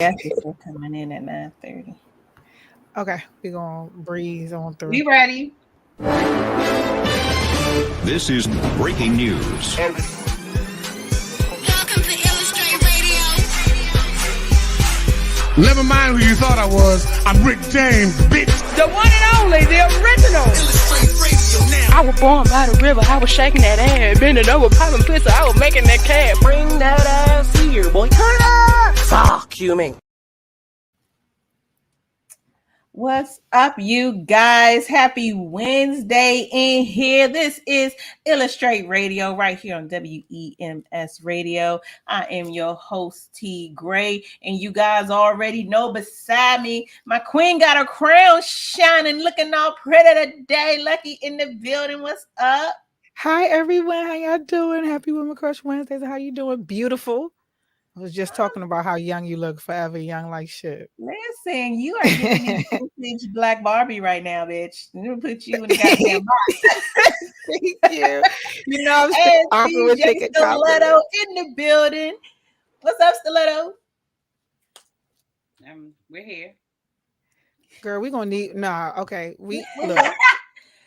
Yes, people coming in at 9:30. Okay, we're going to breeze on through. We ready? This is breaking news. Welcome to Illustrate Radio. Never mind who you thought I was. I'm Rick James, bitch. The one and only, the original. Illustrate Radio now. I was born by the river. I was shaking that ass, bending over, popping pistol. I was making that cash. Bring that ass here, boy. Turn it up. Fuck you, man. What's up, you guys? Happy Wednesday in here. This is Illustrate Radio right here on WEMS Radio. I am your host, T. Gray, and you guys already know beside me, my queen got her crown shining, looking all pretty today. Lucky in the building. What's up? Hi, everyone. How y'all doing? Happy Women Crush Wednesdays. How you doing? Beautiful. I was just talking about how young you look, forever young like shit. Listen, you are giving me vintage Black Barbie right now, bitch. I'm gonna put you in the goddamn box. Thank you. You know, I'm DJ Stiletto in the building. What's up, Stiletto? We're here. Girl, we're gonna need okay. We look.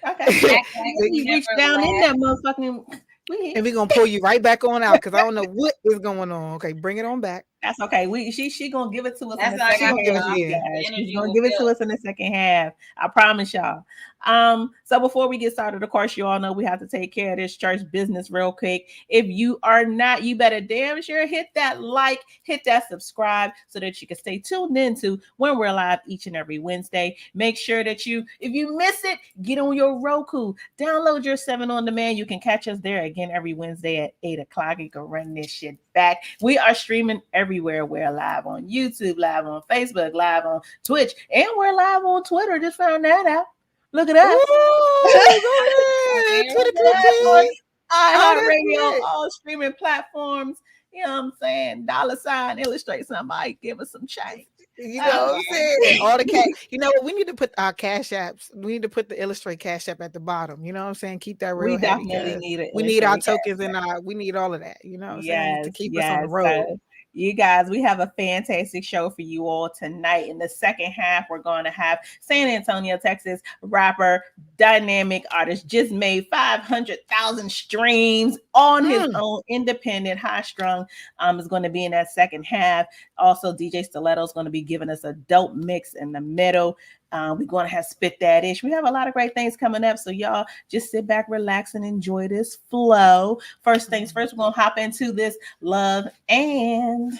Okay. We reached down in that motherfucking. And we're gonna pull you right back on out because I don't know what is going on. Okay, bring it on back. That's okay. She gonna give it to us in the That's second all I half. got. She's gonna give it to us in the second half. I promise y'all. So before we get started, of course, you all know we have to take care of this church business real quick. If you are not, you better damn sure hit that like, hit that subscribe so that you can stay tuned into when we're live each and every Wednesday. Make sure that if you miss it, get on your Roku, download your 7 on demand. You can catch us there again every Wednesday at 8 o'clock. You can run this shit back. We are streaming everywhere. We're live on YouTube, live on Facebook, live on Twitch, and we're live on Twitter. Just found that out. Look at us. iHeartRadio, all streaming platforms. You know what I'm saying? $ illustrate somebody, give us some change. You know what I'm saying? All the cash. You know what? We need to put our cash apps. We need to put the Illustrate cash app at the bottom. You know what I'm saying? Keep that real. We definitely need it. We need our tokens and we need all of that. You know what I'm saying? To keep us on the road. So, you guys, we have a fantastic show for you all tonight. In the second half, we're going to have San Antonio, Texas rapper, dynamic artist, just made 500,000 streams on his own, independent. High-Strung is going to be in that second half. Also, DJ Stiletto is going to be giving us a dope mix in the middle. We're going to have Spit That Ish. We have a lot of great things coming up. So y'all just sit back, relax, and enjoy this flow. First things first, we're going to hop into this love and...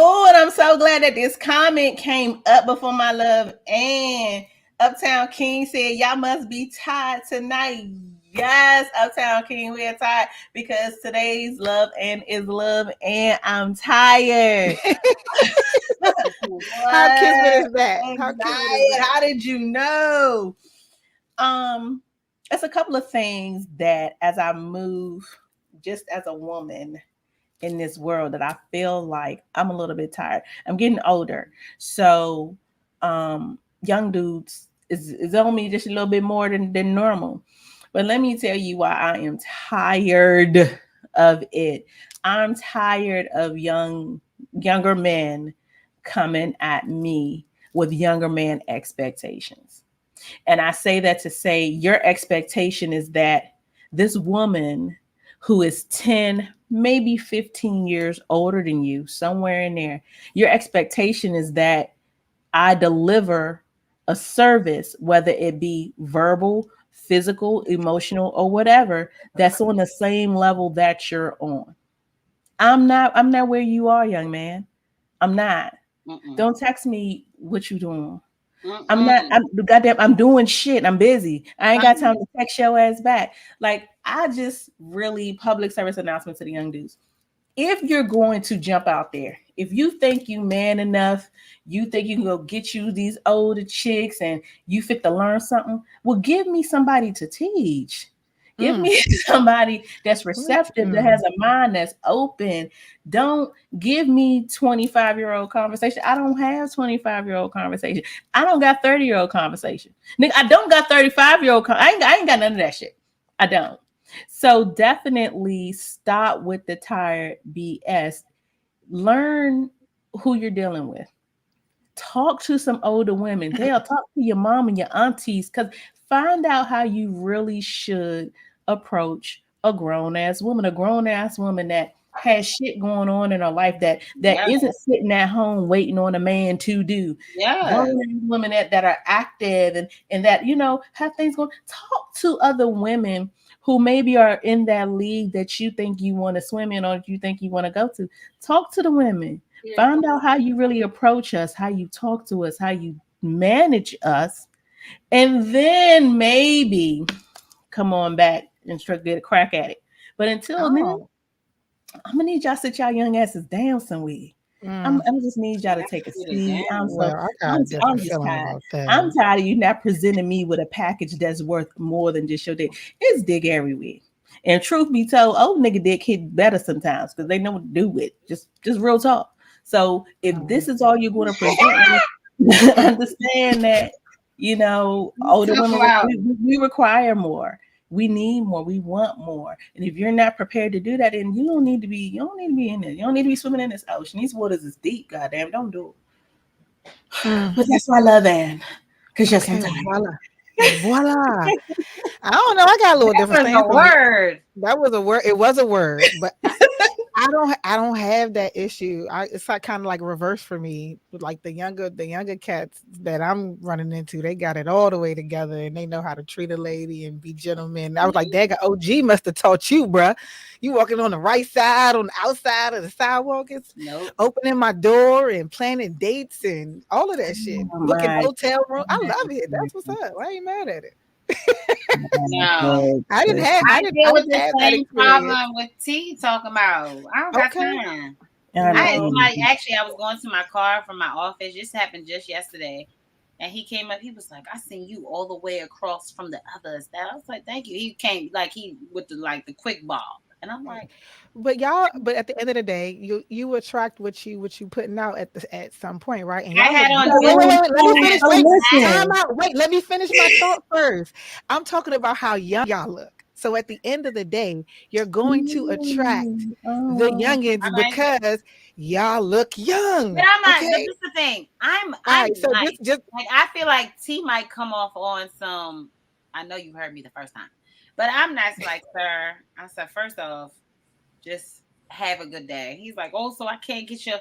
Oh, and I'm so glad that this comment came up before my love. And Uptown King said, y'all must be tired tonight. Yes, Uptown King, we are tired because today's love and is love, and I'm tired. How kismet is that? How did you know? It's a couple of things that as I move, just as a woman in this world, that I feel like I'm a little bit tired. I'm getting older, so young dudes is on me just a little bit more than normal. But let me tell you why I am tired of it. I'm tired of younger men coming at me with younger man expectations. And I say that to say your expectation is that this woman who is 10, maybe 15 years older than you, somewhere in there, your expectation is that I deliver a service, whether it be verbal, physical, emotional, or whatever, that's on the same level that you're on. I'm not where you are, young man. I'm not. Don't text me what you doing. I'm doing shit. I'm busy. I ain't got time to text your ass back. Like, I just really public service announcement to the young dudes. If you're going to jump out there, if you think you man enough, you think you can go get you these older chicks and you fit to learn something, well, give me somebody to teach. Give me somebody that's receptive, that has a mind that's open. Don't give me 25-year-old conversation. I don't have 25-year-old conversation. I don't got 30-year-old conversation. Nigga, I don't got 35-year-old. I ain't got none of that shit. I don't. So definitely stop with the tired BS. Learn who you're dealing with. Talk to some older women. They'll talk to your mom and your aunties, because find out how you really should approach a grown-ass woman that has shit going on in her life that isn't sitting at home waiting on a man to do. Grown-ass women that are active and that, you know, have things going. Talk to other women who maybe are in that league that you think you want to swim in or you think you want to go to. Talk to the women. Find out how you really approach us, how you talk to us, how you manage us, and then maybe come on back and try to get a crack at it. But until then, I'm gonna need y'all to sit y'all young asses down somewhere. I'm just need y'all to take a seat. I'm just tired. I'm tired of you not presenting me with a package that's worth more than just your dick. It's dick everywhere. And truth be told, old nigga dick hit better sometimes because they know what to do with it. Just real talk. So if this is all you're going to present, understand that, you know, older women, we require more. We need more. We want more. And if you're not prepared to do that, then you don't need to be in there. You don't need to be swimming in this ocean. These waters is deep. Goddamn, don't do it. But that's why I love Anne. Because you're sometimes. Voila. I don't know. I got a little different thing. That was a word. It was a word, but I don't have that issue. It's like kind of like reverse for me. Like the younger cats that I'm running into, they got it all the way together and they know how to treat a lady and be gentlemen. I was like, dang, OG must have taught you, bruh. You walking on the right side, on the outside of the sidewalk, it's opening my door and planning dates and all of that shit. Booking hotel room. I love it. That's what's up. I ain't mad at it. No, I didn't deal with the same problem with T talking about. I don't got time. I was going to my car from my office. This happened just yesterday, and he came up. He was like, "I seen you all the way across from the others." I was like, "Thank you." He came with the quick ball, and I'm like, But at the end of the day, you attract what you putting out at some point, right? And I had on. Wait, let me finish my thought first. I'm talking about how young y'all look. So at the end of the day, you're going to attract the youngins because y'all look young. But I'm not. This is the thing. I'm nice. So just like I feel like T might come off on some. I know you heard me the first time, but I'm nice. Like, sir, I said, first off, just have a good day. He's like, oh, so I can't get you.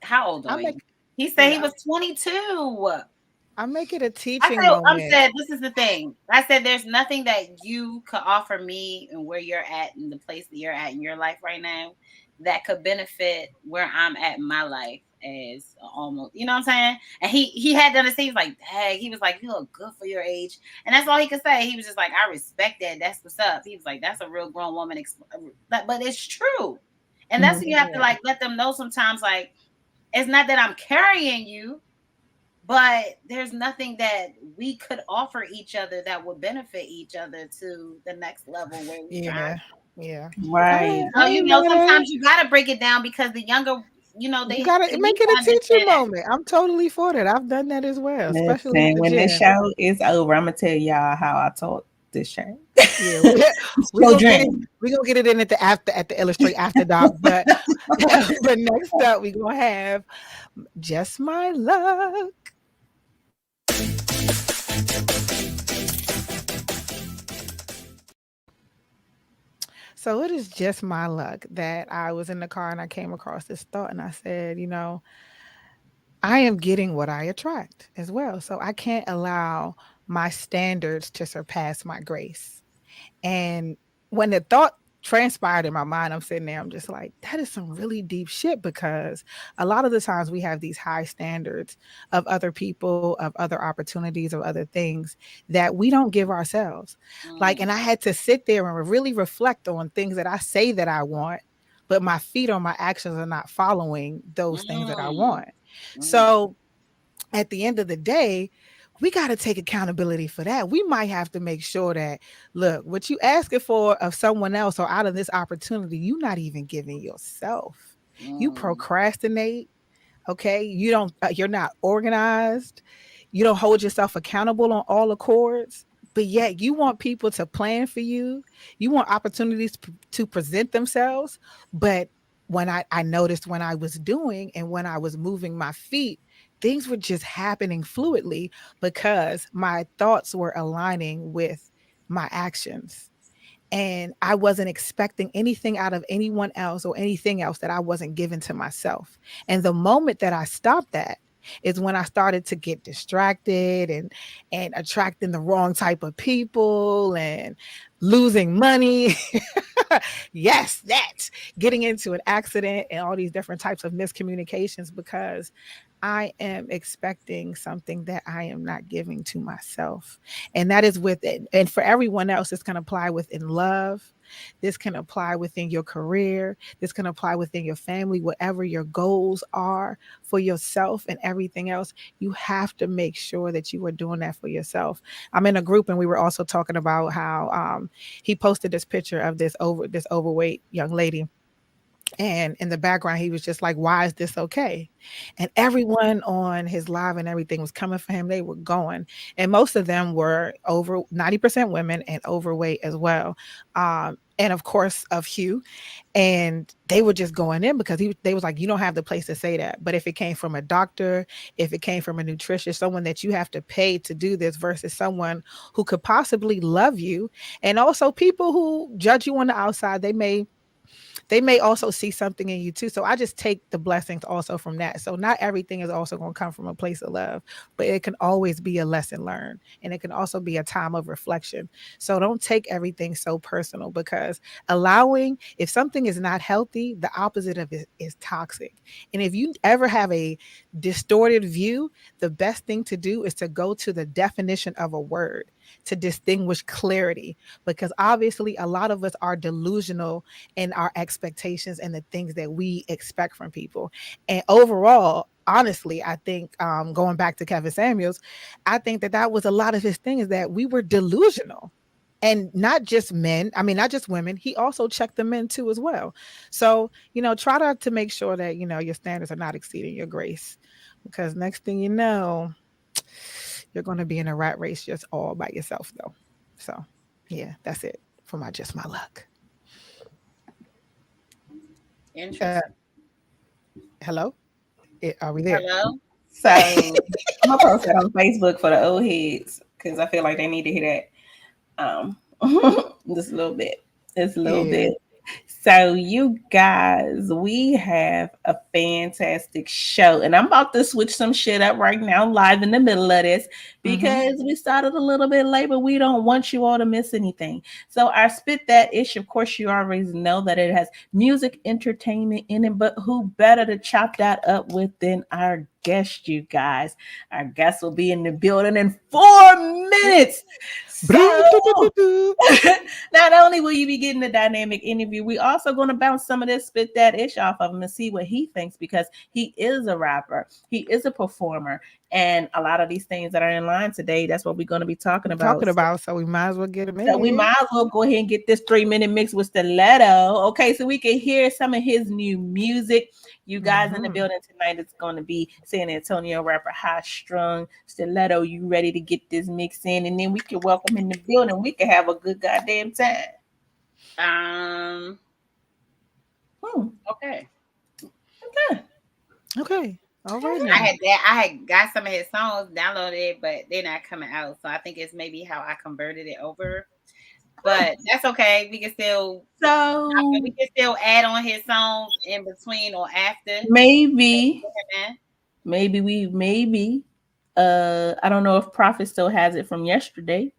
How old are you? He said he was 22. I make it a teaching moment. I said, this is the thing. I said, there's nothing that you could offer me and where you're at and the place that you're at in your life right now that could benefit where I'm at in my life as almost, you know what I'm saying? And he had to understand. He was like, dang, he was like, you look good for your age. And that's all he could say. He was just like, I respect that. That's what's up. He was like, that's a real grown woman. But it's true. And that's what you have to like let them know sometimes. Like, it's not that I'm carrying you, but there's nothing that we could offer each other that would benefit each other to the next level. Where yeah, right. So, you know, sometimes you got to break it down because the younger, you know, you got to make it a teaching moment. I'm totally for that. I've done that as well. Especially when the show is over, I'm gonna tell y'all how I taught this show. Yeah, we're gonna get it in at the Illustrate After Dark. But next up, we're gonna have Just My Luck. So it is just my luck that I was in the car and I came across this thought and I said, you know, I am getting what I attract as well. So I can't allow my standards to surpass my grace. And when the thought transpired in my mind, I'm sitting there, I'm just like, that is some really deep shit, because a lot of the times we have these high standards of other people, of other opportunities, of other things that we don't give ourselves. Like, and I had to sit there and really reflect on things that I say that I want, but my feet or my actions are not following those things that I want. So at the end of the day, we got to take accountability for that. We might have to make sure that, look, what you asking for of someone else or out of this opportunity, you're not even giving yourself. You procrastinate. Okay. You're not organized. You don't hold yourself accountable on all accords, but yet you want people to plan for you. You want opportunities to present themselves. But when I noticed when I was doing and when I was moving my feet, things were just happening fluidly because my thoughts were aligning with my actions. And I wasn't expecting anything out of anyone else or anything else that I wasn't giving to myself. And the moment that I stopped that is when I started to get distracted and attracting the wrong type of people and losing money. Yes, that getting into an accident and all these different types of miscommunications because I am expecting something that I am not giving to myself. And that is with it. And for everyone else, this can apply within love. This can apply within your career. This can apply within your family, whatever your goals are for yourself and everything else. You have to make sure that you are doing that for yourself. I'm in a group and we were also talking about how he posted this picture of this overweight young lady. And in the background, he was just like, why is this okay? And everyone on his live and everything was coming for him. They were going. And most of them were over 90% women and overweight as well. And of course, of Hugh. And they were just going in because they was like, you don't have the place to say that. But if it came from a doctor, if it came from a nutritionist, someone that you have to pay to do this versus someone who could possibly love you. And also people who judge you on the outside, they may also see something in you too. So I just take the blessings also from that. So not everything is also going to come from a place of love, but it can always be a lesson learned. And it can also be a time of reflection. So don't take everything so personal because if something is not healthy, the opposite of it is toxic. And if you ever have a distorted view, the best thing to do is to go to the definition of a word to distinguish clarity, because obviously a lot of us are delusional in our expectations and the things that we expect from people. And overall, honestly, I think going back to Kevin Samuels, I think that was a lot of his thing is that we were delusional. And not just men, not just women, he also checked the men too as well. So, try to make sure that, your standards are not exceeding your grace, because next thing you know, you're going to be in a rat race just all by yourself though. So yeah, that's it for just my luck. Interesting. Hello? Are we there? Hello? So I'm gonna post that on Facebook for the old heads because I feel like they need to hear that. Just a little bit. It's a little bit. So you guys, we have a fantastic show, and I'm about to switch some shit up right now, live in the middle of this, because we started a little bit late, but we don't want you all to miss anything. So our Spit That Ish, of course, you already know that it has music, entertainment in it, but who better to chop that up with than our guest, you guys. Our guest will be in the building in 4 minutes. So, not only will you be getting a dynamic interview, we also going to bounce some of this Spit That Ish off of him and see what he thinks, because he is a rapper, he is a performer, and a lot of these things that are in line today, that's what we're going to be talking about. So we might as well get him in. So we might as well go ahead and get this 3-minute mix with Stiletto, okay, so we can hear some of his new music. You guys in the building tonight, it's going to be San Antonio rapper High-Strung. Stiletto, you ready to get this mix in? And then we can welcome in the building. We can have a good goddamn time. Okay. All right. Now. I had got some of his songs downloaded, but they're not coming out. So I think it's maybe how I converted it over. But that's okay. We can still add on his songs in between or after. Maybe. I don't know if Prophet still has it from yesterday.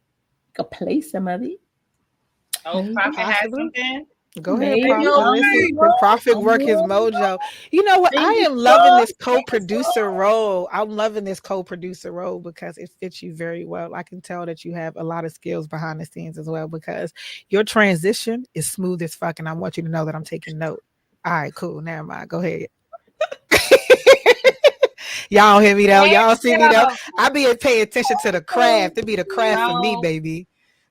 Could play some of it. Oh, Prophet has something. Go ahead, Prophet work his mojo. You know what? I am loving this co-producer role. I'm loving this co-producer role because it fits you very well. I can tell that you have a lot of skills behind the scenes as well, because your transition is smooth as fuck, and I want you to know that I'm taking note. All right, cool. Never mind. Go ahead. Y'all don't hear me though. Y'all see me though. Yo. I be paying attention to the craft. It be the craft for me, No. baby.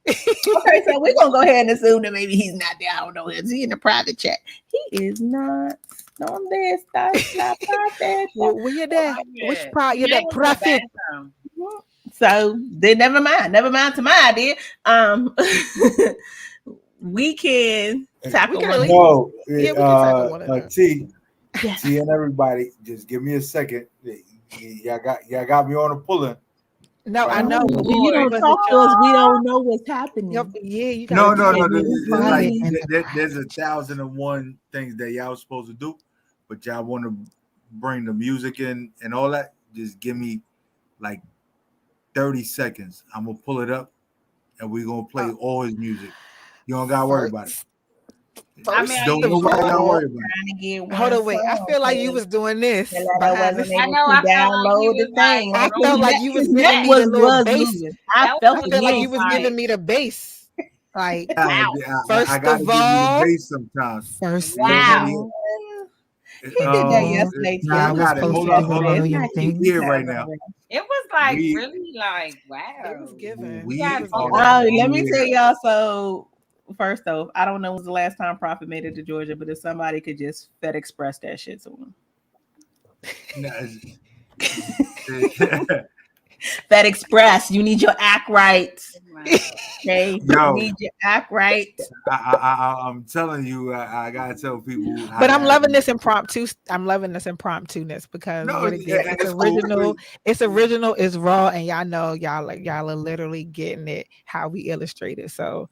Okay, so we're gonna go ahead and assume that maybe he's not there. I don't know. Is he in the private chat? He is not. No, I'm there. Stop that. Where you there? Which part? You're Yeah, that prophet. So then never mind to my idea. We can tackle can one. leave. No, Yeah, we can tackle one of them. T, Yes. T and everybody, just give me a second. Y'all got me on the pulling. No, I know. When But you don't talk to us, we don't know what's happening. Yeah, you No. got There's 1,001 things that y'all was supposed to do, but y'all want to bring the music in and all that. Just give me like 30 seconds. I'm gonna pull it up, and we're gonna play all his music. You don't gotta worry about it. Don't nobody gotta worry about it. Hold on, wait. I feel like you was doing this. I behind wasn't the- able I to felt like download you the was like- thing. I felt like you was His giving neck me the little was bass. moving. I That felt was I feel like you it. was giving me the bass. Like, Wow. First I gotta of give you all- the bass sometimes. first Wow. He did that yesterday too. Yeah, I was got it. supposed Hold to on, do hold a on. million You things. here right now. It was like We- really like wow. It was given. We Yeah, are- Oh, let me tell y'all. So first off, I don't know when was the last time Prophet made it to Georgia, but if somebody could just Fed Express that shit to him. No, it's- Fed Express, you need your act right. Okay, Yo. you need your act right. I'm telling you, I gotta tell people. But I'm loving this impromptu. I'm loving this impromptu-ness because No, what it yeah, gets, it's it's cool. original. It's original. It's raw, and y'all know y'all are literally getting it how we illustrate it. So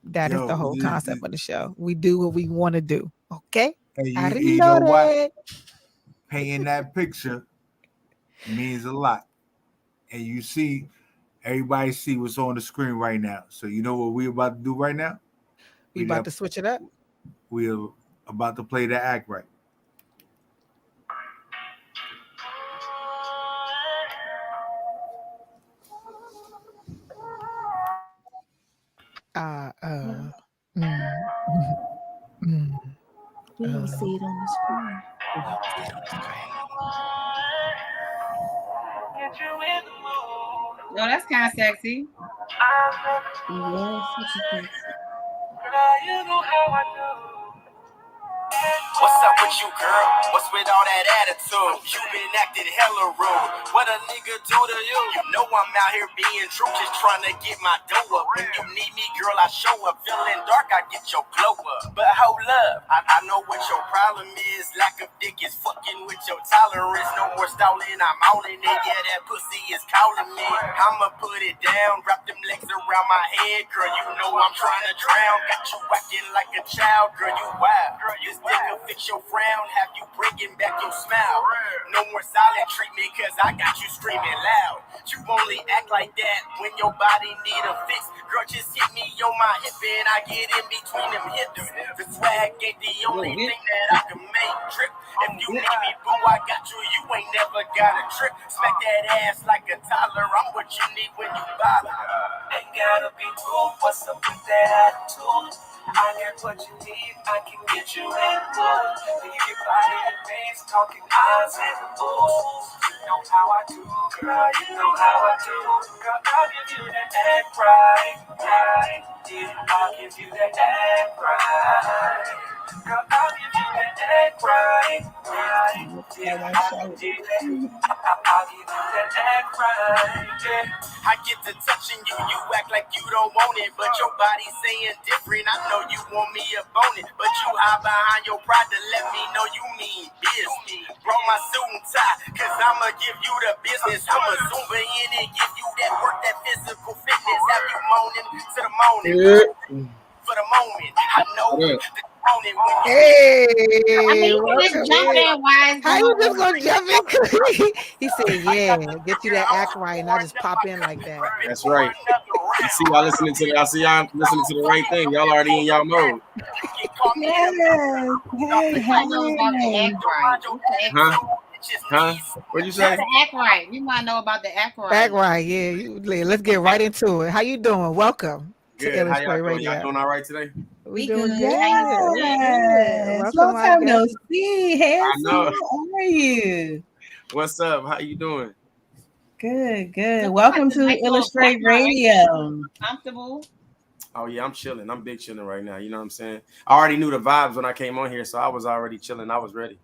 that is Yo, the whole it- concept it- of the show. We do what we want to do. Okay, And I you didn't know know what? that. Painting that picture means a lot. And you see, everybody see what's on the screen right now. So you know what we're about to do right now? We about to switch it up. We're about to play the act right. We don't see it on the screen. No, that's kind of sexy. Yes, it's sexy. What's up with you, girl? What's with all that attitude? You been acting hella rude. What a nigga do to you? You know I'm out here being true, just trying to get my dough up. When you need me, girl, I show up. Feeling dark, I get your glow up. But hold up, I know what your problem is. Lack of dick is fucking with your tolerance. No more stalling, I'm all in it. Yeah, that pussy is calling me. I'ma put it down, wrap them legs around my head. Girl, you know I'm trying to drown. Got you acting like a child. Girl, you wild. This nigga fix your frown, have you bringing back your smile. No more silent treatment, cause I got you screaming loud. You only act like that when your body need a fix. Girl, just hit me on my hip and I get in between them hips. The swag ain't the only thing that I can make trip. If you need me, boo, I got you. You ain't never got a trip. Smack that ass like a toddler. I'm what you need when you bother. Ain't gotta be rude. What's up with that attitude? I got what you need, I can get you in good. Leave your body in pace, talking eyes and moves. You know how I do, girl, you know how I do. Girl, I'll give you that act right, right. Yeah, I'll give you that act right. Girl, I'll give you that act right, right. Yeah, I'll give you that act right, yeah. I get to touching you, you act like you don't want it, but your body saying different. I know you want me up on it, but you hide behind your pride to let me know you mean business. Brought my suit and tie, cause I'ma give you the business. I'ma zoom in and give you that work, that physical fitness. Have you moaning to the morning. For the moment, I know the morning when you Hey, I mean, you just welcome jump in. in. Why is How you just gonna jump in? He said, "Yeah, get you that act right," and I just pop in like that. That's right. You see y'all listening to I see y'all listening to the right thing. Y'all already in y'all mode. Yes. Hey, I know about the act right. Huh? Huh? What'd you say? The act right. We want to know about the act right. Act right, yeah. Let's get right into it. How you doing? Welcome to Good. How y'all Illustrate doing? Radio. Y'all doing all right today? We good. doing good. Yes. Welcome, Long my time no guest. see. Handsome. know. How are you? What's up? How you doing? Good, good. Welcome to Nice little Illustrate background right Radio. Comfortable. Oh yeah, I'm chilling. I'm big chilling right now. You know what I'm saying? I already knew the vibes when I came on here, so I was already chilling. I was ready.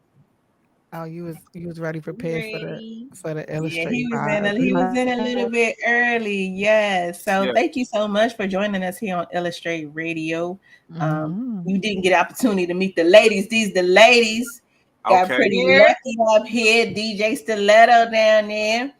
Oh, you was ready prepared for the Yeah, illustrate he was vibe. he was in a little bit early. Yes. So Yeah. thank you so much for joining us here on Illustrate Radio. Mhm. You didn't get an opportunity to meet the ladies. The ladies got Okay. pretty lucky up here. DJ Stiletto down there.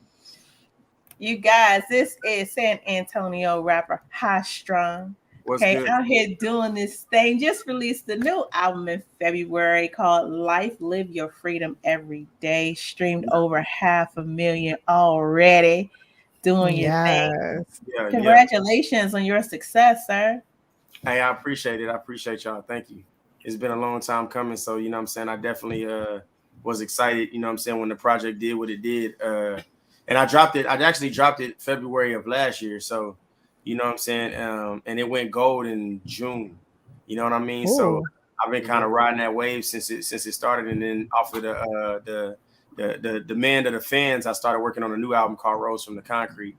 You guys, this is San Antonio rapper High-Strung. What's Okay, good? out here doing this thing. Just released a new album in February called Life Live Your Freedom Every Day. Streamed over 500,000 already. Doing your thing. Yes. Yeah. Congratulations on your success, sir. Hey, I appreciate it. I appreciate y'all. Thank you. It's been a long time coming, so you know what I'm saying. I definitely was excited. You know what I'm saying, when the project did what it did. And I dropped it. I actually dropped it February of last year. So, you know what I'm saying? And it went gold in June. You know what I mean? Ooh. So I've been kind of riding that wave since it started. And then off of the demand of the fans, I started working on a new album called Rose from the Concrete.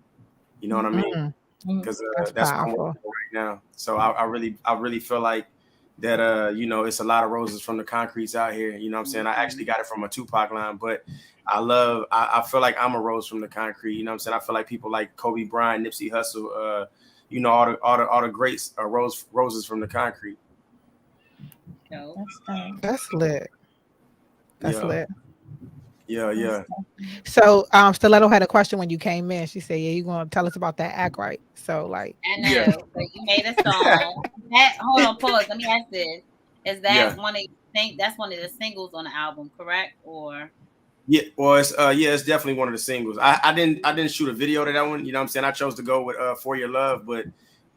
You know what I mean? Because that's what I'm working on right now. So I really feel like that you know, it's a lot of roses from the concretes out here. You know what I'm saying? I actually got it from a Tupac line, but I feel like I'm a rose from the concrete. You know what I'm saying? I feel like people like Kobe Bryant, Nipsey Hussle, you know, all the greats are roses from the concrete. That's lit. That's lit. Yeah. So Stiletto had a question when you came in. She said, yeah, you're gonna tell us about that act right. So like I know. So you made a song. Hold on, pause. Let me ask this. Is that that's one of the singles on the album, correct? Or yeah, well, it's definitely one of the singles. I didn't shoot a video to that one. You know what I'm saying? I chose to go with For Your Love, but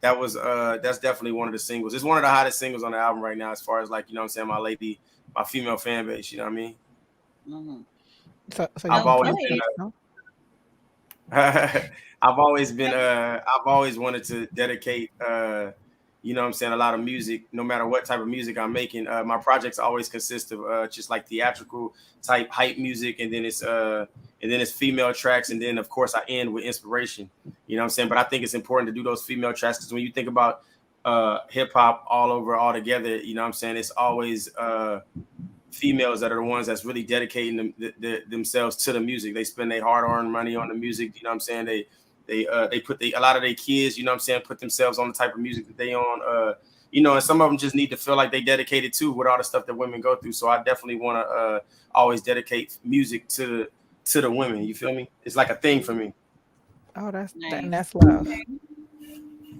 that's definitely one of the singles. It's one of the hottest singles on the album right now, as far as like, you know what I'm saying, my female fan base, you know what I mean? Mm-hmm. So I've always wanted to dedicate you know what I'm saying, a lot of music, no matter what type of music I'm making. My projects always consist of just like theatrical type hype music, and then it's female tracks, and then of course I end with inspiration. You know what I'm saying? But I think it's important to do those female tracks, because when you think about hip hop all together, you know what I'm saying, it's always females that are the ones that's really dedicating themselves to the music. They spend their hard-earned money on the music. You know what I'm saying? They put a lot of their kids, you know what I'm saying, put themselves on the type of music that they on. You know, and some of them just need to feel like they dedicated to with all the stuff that women go through. So I definitely want to always dedicate music to the women. You feel me? It's like a thing for me. Oh, that's love.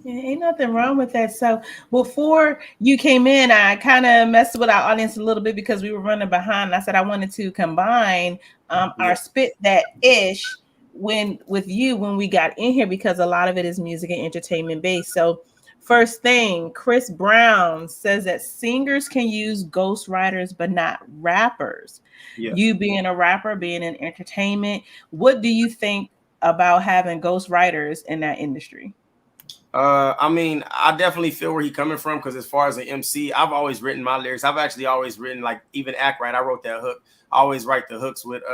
Yeah, ain't nothing wrong with that. So before you came in, I kind of messed with our audience a little bit because we were running behind. I said I wanted to combine our spit that ish with you when we got in here, because a lot of it is music and entertainment based. So first thing, Chris Brown says that singers can use ghostwriters but not rappers. Yeah. You being a rapper, being in entertainment, what do you think about having ghostwriters in that industry? I mean, I definitely feel where he's coming from, because as far as an MC, I've always written my lyrics. I've actually always written, like, even Act Right, I wrote that hook. I always write the hooks with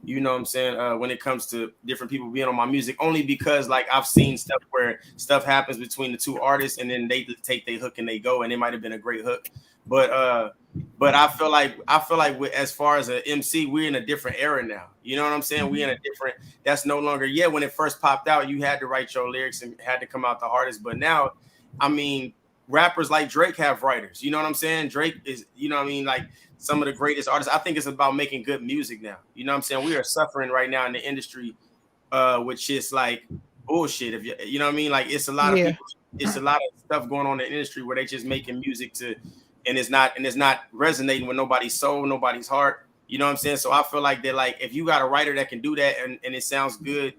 you know what I'm saying, when it comes to different people being on my music, only because like I've seen stuff where stuff happens between the two artists and then they take their hook and they go, and it might have been a great hook. But I feel like as far as an MC, we're in a different era now. You know what I'm saying? We're in a different, that's no longer, when it first popped out, you had to write your lyrics and had to come out the hardest. But now, I mean, rappers like Drake have writers. You know what I'm saying? Drake is, you know what I mean, like some of the greatest artists. I think it's about making good music now. You know what I'm saying? We are suffering right now in the industry with just like bullshit. If you know what I mean? Like it's a lot of people, it's a lot of stuff going on in the industry where they just making music and it's not resonating with nobody's soul, nobody's heart. You know what I'm saying? So I feel like that, like if you got a writer that can do that and it sounds good,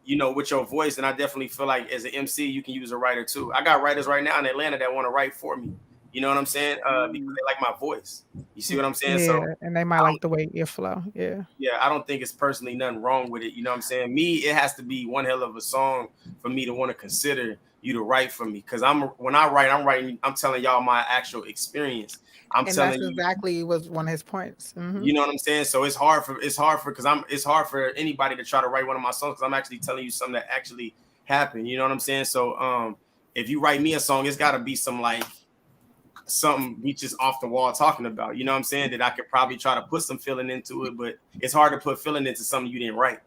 you know, with your voice, and I definitely feel like as an MC, you can use a writer too. I got writers right now in Atlanta that want to write for me. You know what I'm saying? Because they like my voice. You see what I'm saying? Yeah, so and they might like the way you flow. Yeah. Yeah, I don't think it's personally nothing wrong with it. You know what I'm saying? Me, it has to be one hell of a song for me to want to consider, you to write for me, because when I write, I'm telling y'all my actual experience. And that's exactly was one of his points. You know what I'm saying? So it's hard for anybody to try to write one of my songs, because I'm actually telling you something that actually happened. You know what I'm saying? So if you write me a song, it's got to be something we just off the wall talking about. You know what I'm saying? That I could probably try to put some feeling into it, but it's hard to put feeling into something you didn't write.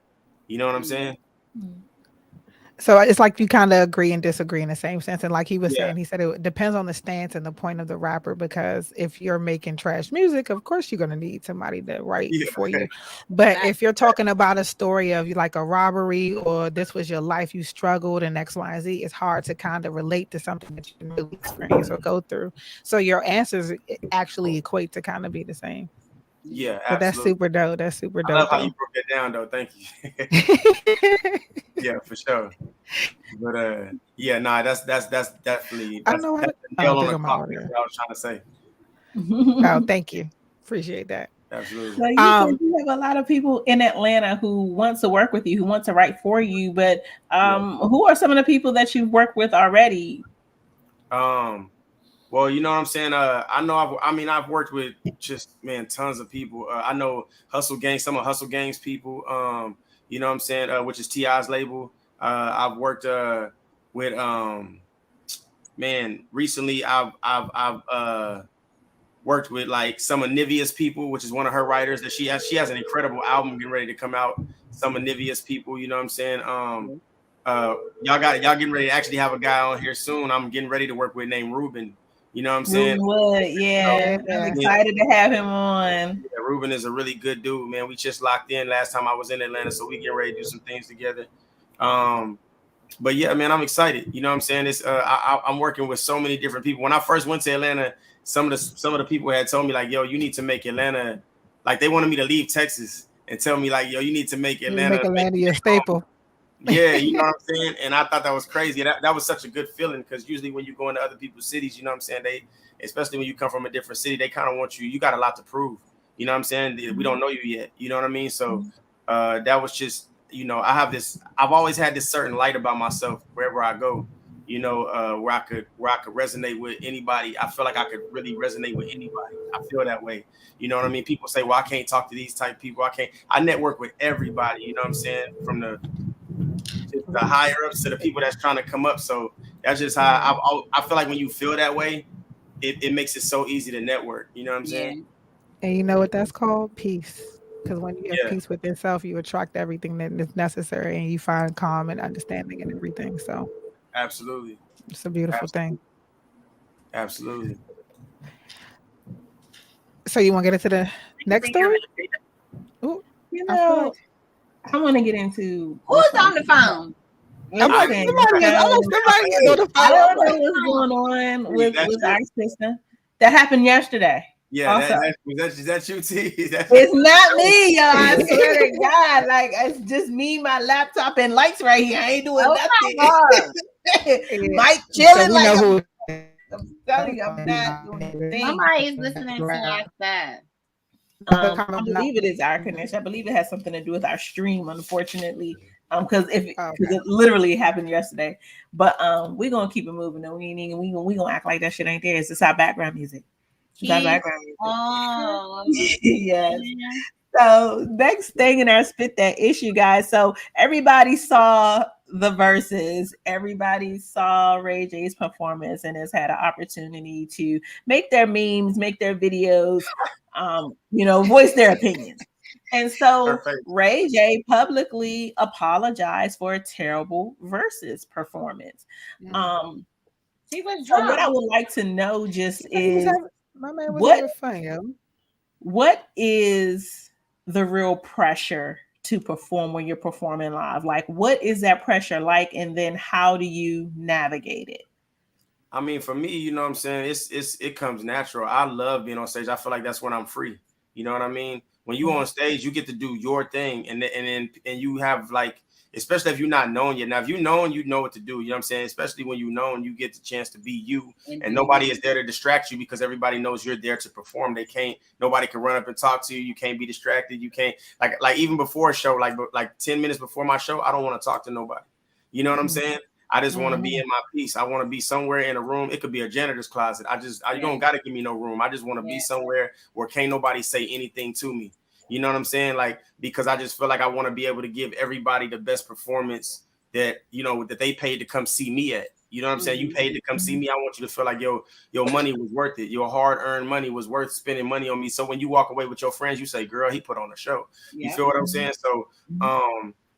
You know what I'm saying? So it's like you kind of agree and disagree in the same sense. And like he was saying, he said it depends on the stance and the point of the rapper, because if you're making trash music, of course you're going to need somebody to write for you. But if you're talking about a story of like a robbery, or this was your life, you struggled and X, Y, and Z, it's hard to kind of relate to something that you didn't really experience or go through. So your answers actually equate to kind of be the same. Yeah, but that's super dope. That's super dope. I love how you broke that down, though. Thank you. Yeah, for sure. But that's definitely that's the nail on the coffin. That's what I was trying to say. Oh, thank you. Appreciate that. Absolutely. So you have a lot of people in Atlanta who want to work with you, who want to write for you. But who are some of the people that you've worked with already? Well, you know what I'm saying? I've worked with tons of people. I know Hustle Gang, some of Hustle Gang's people, you know what I'm saying? Which is T.I.'s label. I've worked with recently I've worked with like some of Nivea's people, which is one of her writers that she has an incredible album getting ready to come out. Some of Nivea's people, you know what I'm saying? Y'all getting ready to actually have a guy on here soon. I'm getting ready to work with named Ruben. You know what I'm saying? I'm excited to have him on. Yeah, Ruben is a really good dude, man. We just locked in last time I was in Atlanta, so we get ready to do some things together. But yeah, man, I'm excited. You know what I'm saying? It's I'm working with so many different people. When I first went to Atlanta, some of the people had told me like, yo, you need to make Atlanta, like they wanted me to leave Texas and tell me like, yo, you need to make Atlanta your staple. Yeah, you know what I'm saying? And I thought that was crazy. That was such a good feeling, because usually when you go into other people's cities, you know what I'm saying, they, especially when you come from a different city, they kind of want you got a lot to prove. You know what I'm saying? We don't know you yet. You know what I mean? So that was just, you know, I've always had this certain light about myself wherever I go, you know, where I could resonate with anybody. I feel like I could really resonate with anybody. I feel that way. You know what I mean? People say, well, I can't talk to these type of people. I network with everybody, you know what I'm saying? From the higher ups to the people that's trying to come up. So that's just how I feel like when you feel that way, it makes it so easy to network. You know what I'm saying? And you know what that's called? Peace. Because when you have peace with yourself, you attract everything that is necessary, and you find calm and understanding and everything. So absolutely, it's a beautiful thing. Absolutely. So you want to get into the next story? Ooh, you know, I want to get into who's on the phone. Somebody is on the phone. I don't know what's going on with our system. That happened yesterday. Yeah, is that you, T? It's not me, y'all. I swear to God. Like, it's just me, my laptop, and lights right here. I ain't doing nothing. Mike chilling like I'm telling you, I'm not doing anything. Somebody's listening to us that. I believe it is our connection. I believe it has something to do with our stream, unfortunately. Because it literally happened yesterday. But we're gonna keep it moving. Though we gonna act like that shit ain't there. It's just our background music. Oh, yes. So next thing in our spit that issue, guys. So everybody saw the Verzuz. Everybody saw Ray J's performance and has had an opportunity to make their memes, make their videos, voice their opinions. And so Ray J publicly apologized for a terrible Verzuz performance. He was drunk. So what I would like to know just is my man was having fun, yo. What is the real pressure to perform when you're performing live? Like, what is that pressure like? And then how do you navigate it? I mean, for me, you know what I'm saying? It comes natural. I love being on stage. I feel like that's when I'm free. You know what I mean? When you on stage, you get to do your thing, and you have like, especially if you're not known yet. Now, if you're known, you know what to do. You know what I'm saying? Especially when you're known, you get the chance to be you, and nobody is there to distract you because everybody knows you're there to perform. Nobody can run up and talk to you. You can't be distracted. You can't like even before a show, like 10 minutes before my show, I don't want to talk to nobody. You know what I'm saying? I just want to be in my peace. I want to be somewhere in a room. It could be a janitor's closet. You don't got to give me no room. I just want to be somewhere where can't nobody say anything to me. You know what I'm saying? Like, because I just feel like I want to be able to give everybody the best performance that, you know, that they paid to come see me at. You know what I'm saying? You paid to come see me. I want you to feel like your money was worth it. Your hard-earned money was worth spending money on me. So when you walk away with your friends, you say, girl, he put on a show. You feel what I'm saying? So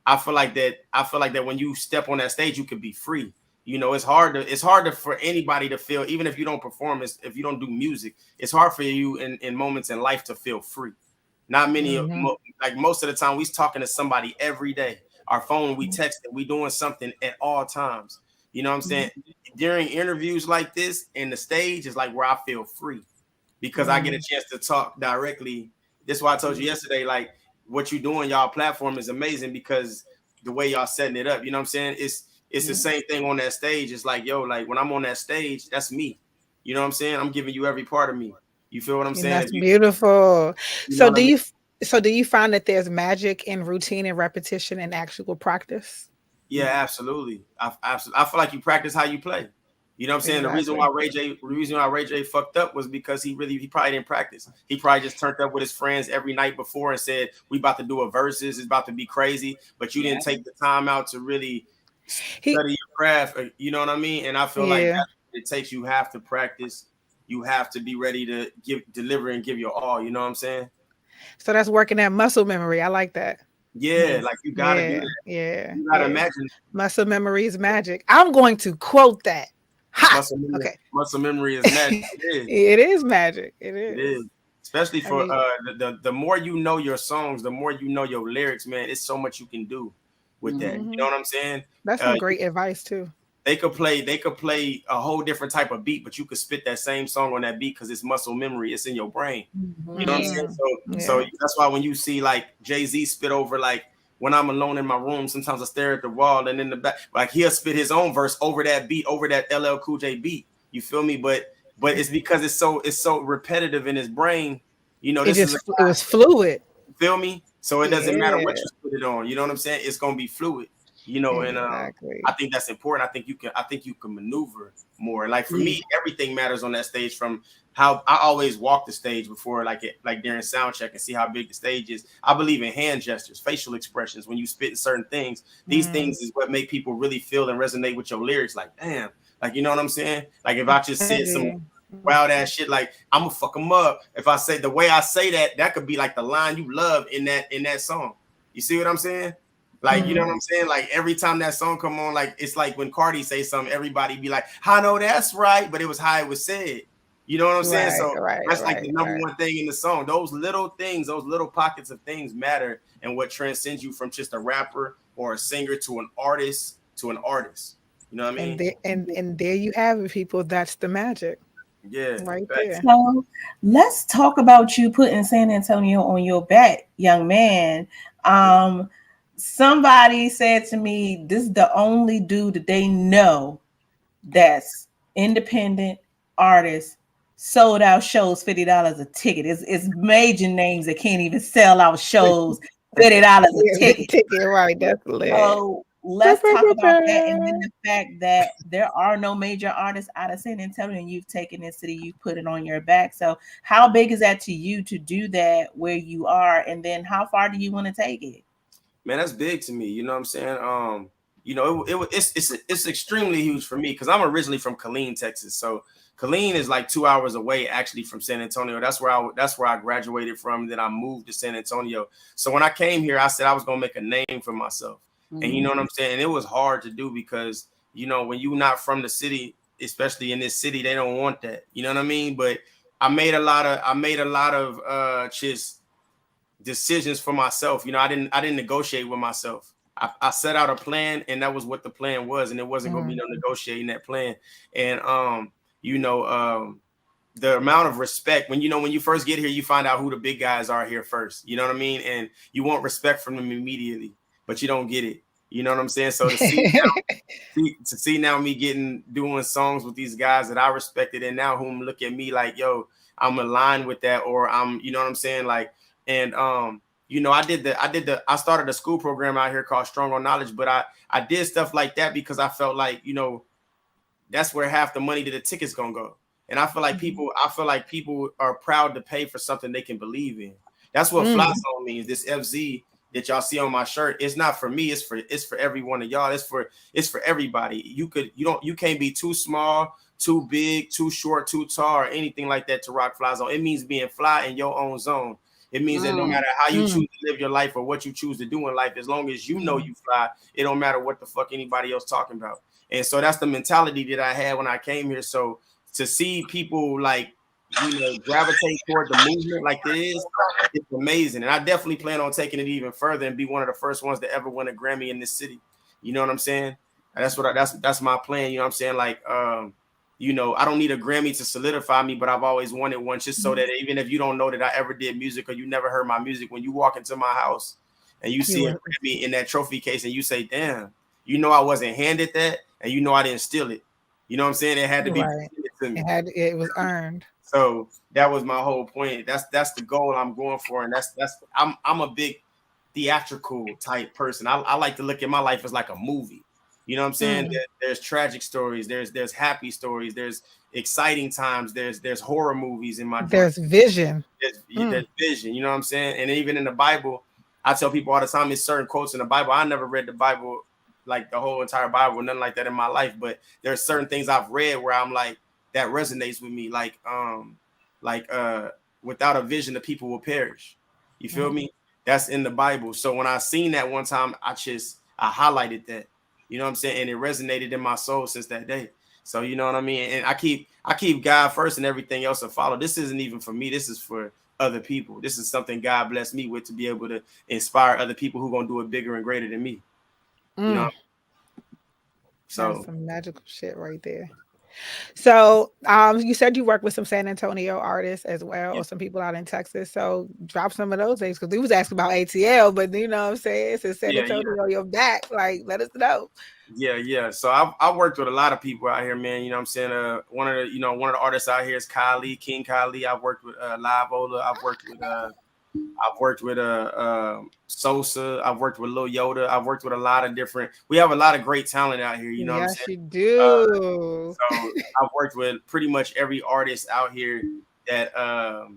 I feel like that when you step on that stage, you can be free. You know, it's hard for anybody to feel, even if you don't perform, if you don't do music, it's hard for you in moments in life to feel free. Not many, like most of the time, we talking to somebody every day. Our phone, we texting, we doing something at all times. You know what I'm saying? During interviews like this, and the stage is like where I feel free because I get a chance to talk directly. That's why I told you yesterday, like what you doing, y'all platform is amazing because the way y'all setting it up. You know what I'm saying? It's the same thing on that stage. It's like, yo, like when I'm on that stage, that's me. You know what I'm saying? I'm giving you every part of me. You feel what I'm saying? That's beautiful. So do you find that there's magic in routine and repetition and actual practice? Yeah, absolutely. I feel like you practice how you play. You know what I'm saying? Exactly. The reason why Ray J fucked up was because he probably didn't practice. He probably just turned up with his friends every night before and said, we about to do a versus, it's about to be crazy, but you didn't take the time out to really study your craft. You know what I mean? And I feel like that's what it takes. You have to practice. You have to be ready to deliver and give your all. You know what I'm saying? So that's working that muscle memory. I like that. Yeah, like you gotta do that. Yeah. You gotta imagine. Muscle memory is magic. I'm going to quote that. Muscle memory is magic. It is magic. It is. It is. Especially for the more you know your songs, the more you know your lyrics, man. It's so much you can do with that. You know what I'm saying? That's some great advice too. They could play a whole different type of beat, but you could spit that same song on that beat because it's muscle memory. It's in your brain. You know what I'm saying? So that's why when you see like Jay-Z spit over, like when I'm alone in my room, sometimes I stare at the wall and in the back, like he'll spit his own verse over that beat, over that LL Cool J beat. You feel me? But it's because it's so repetitive in his brain. You know, it was fluid. You feel me? So it doesn't matter what you spit it on. You know what I'm saying? It's gonna be fluid. You know, and I think that's important. I think you can maneuver more. Like for me, everything matters on that stage. From how I always walk the stage before, like during sound check, and see how big the stage is. I believe in hand gestures, facial expressions. When you spit certain things, these things is what make people really feel and resonate with your lyrics. Like, damn, like you know what I'm saying? Like if I just said some wild ass shit, like I'm gonna fuck them up. If I say the way I say that could be like the line you love in that song. You see what I'm saying? Like, you know what I'm saying? Like every time that song come on, like it's like when Cardi say something, everybody be like, I know that's right, but it was how it was said. You know what I'm saying? So that's like the number one thing in the song. Those little things, those little pockets of things matter, and what transcends you from just a rapper or a singer to an artist to an artist. You know what I mean? And there you have it, people. That's the magic. Yeah, right there. So let's talk about you putting San Antonio on your back, young man. Somebody said to me, this is the only dude that they know that's independent artist, sold out shows $50 a ticket. It's major names that can't even sell out shows $30 a ticket. Right, that's lit. So let's talk about that, and then the fact that there are no major artists out of San Antonio, and you've taken this city, you've put it on your back. So how big is that to you to do that where you are, and then how far do you want to take it? Man, that's big to me. You know what I'm saying? You know, it's extremely huge for me because I'm originally from Killeen, Texas. So Killeen is like 2 hours away actually from San Antonio. That's where I graduated from. Then I moved to San Antonio. So when I came here, I said I was gonna make a name for myself. And you know what I'm saying? And it was hard to do because, you know, when you're not from the city, especially in this city, they don't want that. You know what I mean? But I made a lot of just decisions for myself. You know, I didn't negotiate with myself. I set out a plan, and that was what the plan was, and it wasn't gonna be no negotiating that plan. And you know, the amount of respect when you first get here, you find out who the big guys are here first. You know what I mean? And you want respect from them immediately, but you don't get it. You know what I'm saying? So to see now me doing songs with these guys that I respected, and now whom look at me like, yo, I'm aligned with that, or I'm, you know what I'm saying? Like, and I started a school program out here called Strong on Knowledge, but I did stuff like that because I felt like, that's where half the money to the tickets gonna go. And I feel like people are proud to pay for something they can believe in. That's what Fly Zone means. This FZ that y'all see on my shirt, it's not for me, it's for every one of y'all. It's for everybody. You can't be too small, too big, too short, too tall, or anything like that to rock Fly Zone. It means being fly in your own zone. It means that no matter how you choose to live your life or what you choose to do in life, as long as you know you fly, it don't matter what the fuck anybody else talking about. And so that's the mentality that I had when I came here. So to see people like, gravitate toward the movement like this, it's amazing. And I definitely plan on taking it even further and be one of the first ones to ever win a Grammy in this city. You know what I'm saying? That's my plan. You know what I'm saying? Like, I don't need a Grammy to solidify me, but I've always wanted one just so that even if you don't know that I ever did music or you never heard my music, when you walk into my house and you see a Grammy in that trophy case and you say, damn, I wasn't handed that and I didn't steal it. You know what I'm saying? It had to be right. To me. It was earned. So that was my whole point. That's the goal I'm going for. And I'm a big theatrical type person. I like to look at my life as like a movie. You know what I'm saying? There's tragic stories. There's happy stories. There's exciting times. There's horror movies in my. There's vision. There's vision. You know what I'm saying? And even in the Bible, I tell people all the time, there's certain quotes in the Bible. I never read the Bible, like the whole entire Bible, nothing like that in my life. But there's certain things I've read where I'm like, that resonates with me. Like without a vision, the people will perish. You feel me? That's in the Bible. So when I seen that one time, I highlighted that. You know what I'm saying? And it resonated in my soul since that day. So you know what I mean? And I keep God first and everything else will follow. This isn't even for me. This is for other people. This is something God blessed me with to be able to inspire other people who are going to do it bigger and greater than me. You know? So that's some magical shit right there. So you said you work with some San Antonio artists as well, or some people out in Texas. So drop some of those things, because we was asking about ATL, but you know what I'm saying? Since San Antonio, you're back, like let us know. Yeah. So I worked with a lot of people out here, man. You know what I'm saying? One of the artists out here is King Kylie. I've worked with Live Ola. I've worked with Sosa. I've worked with Lil Yoda. I've worked with a lot of different. We have a lot of great talent out here. You know what I'm saying? Yes, you do. So I've worked with pretty much every artist out here that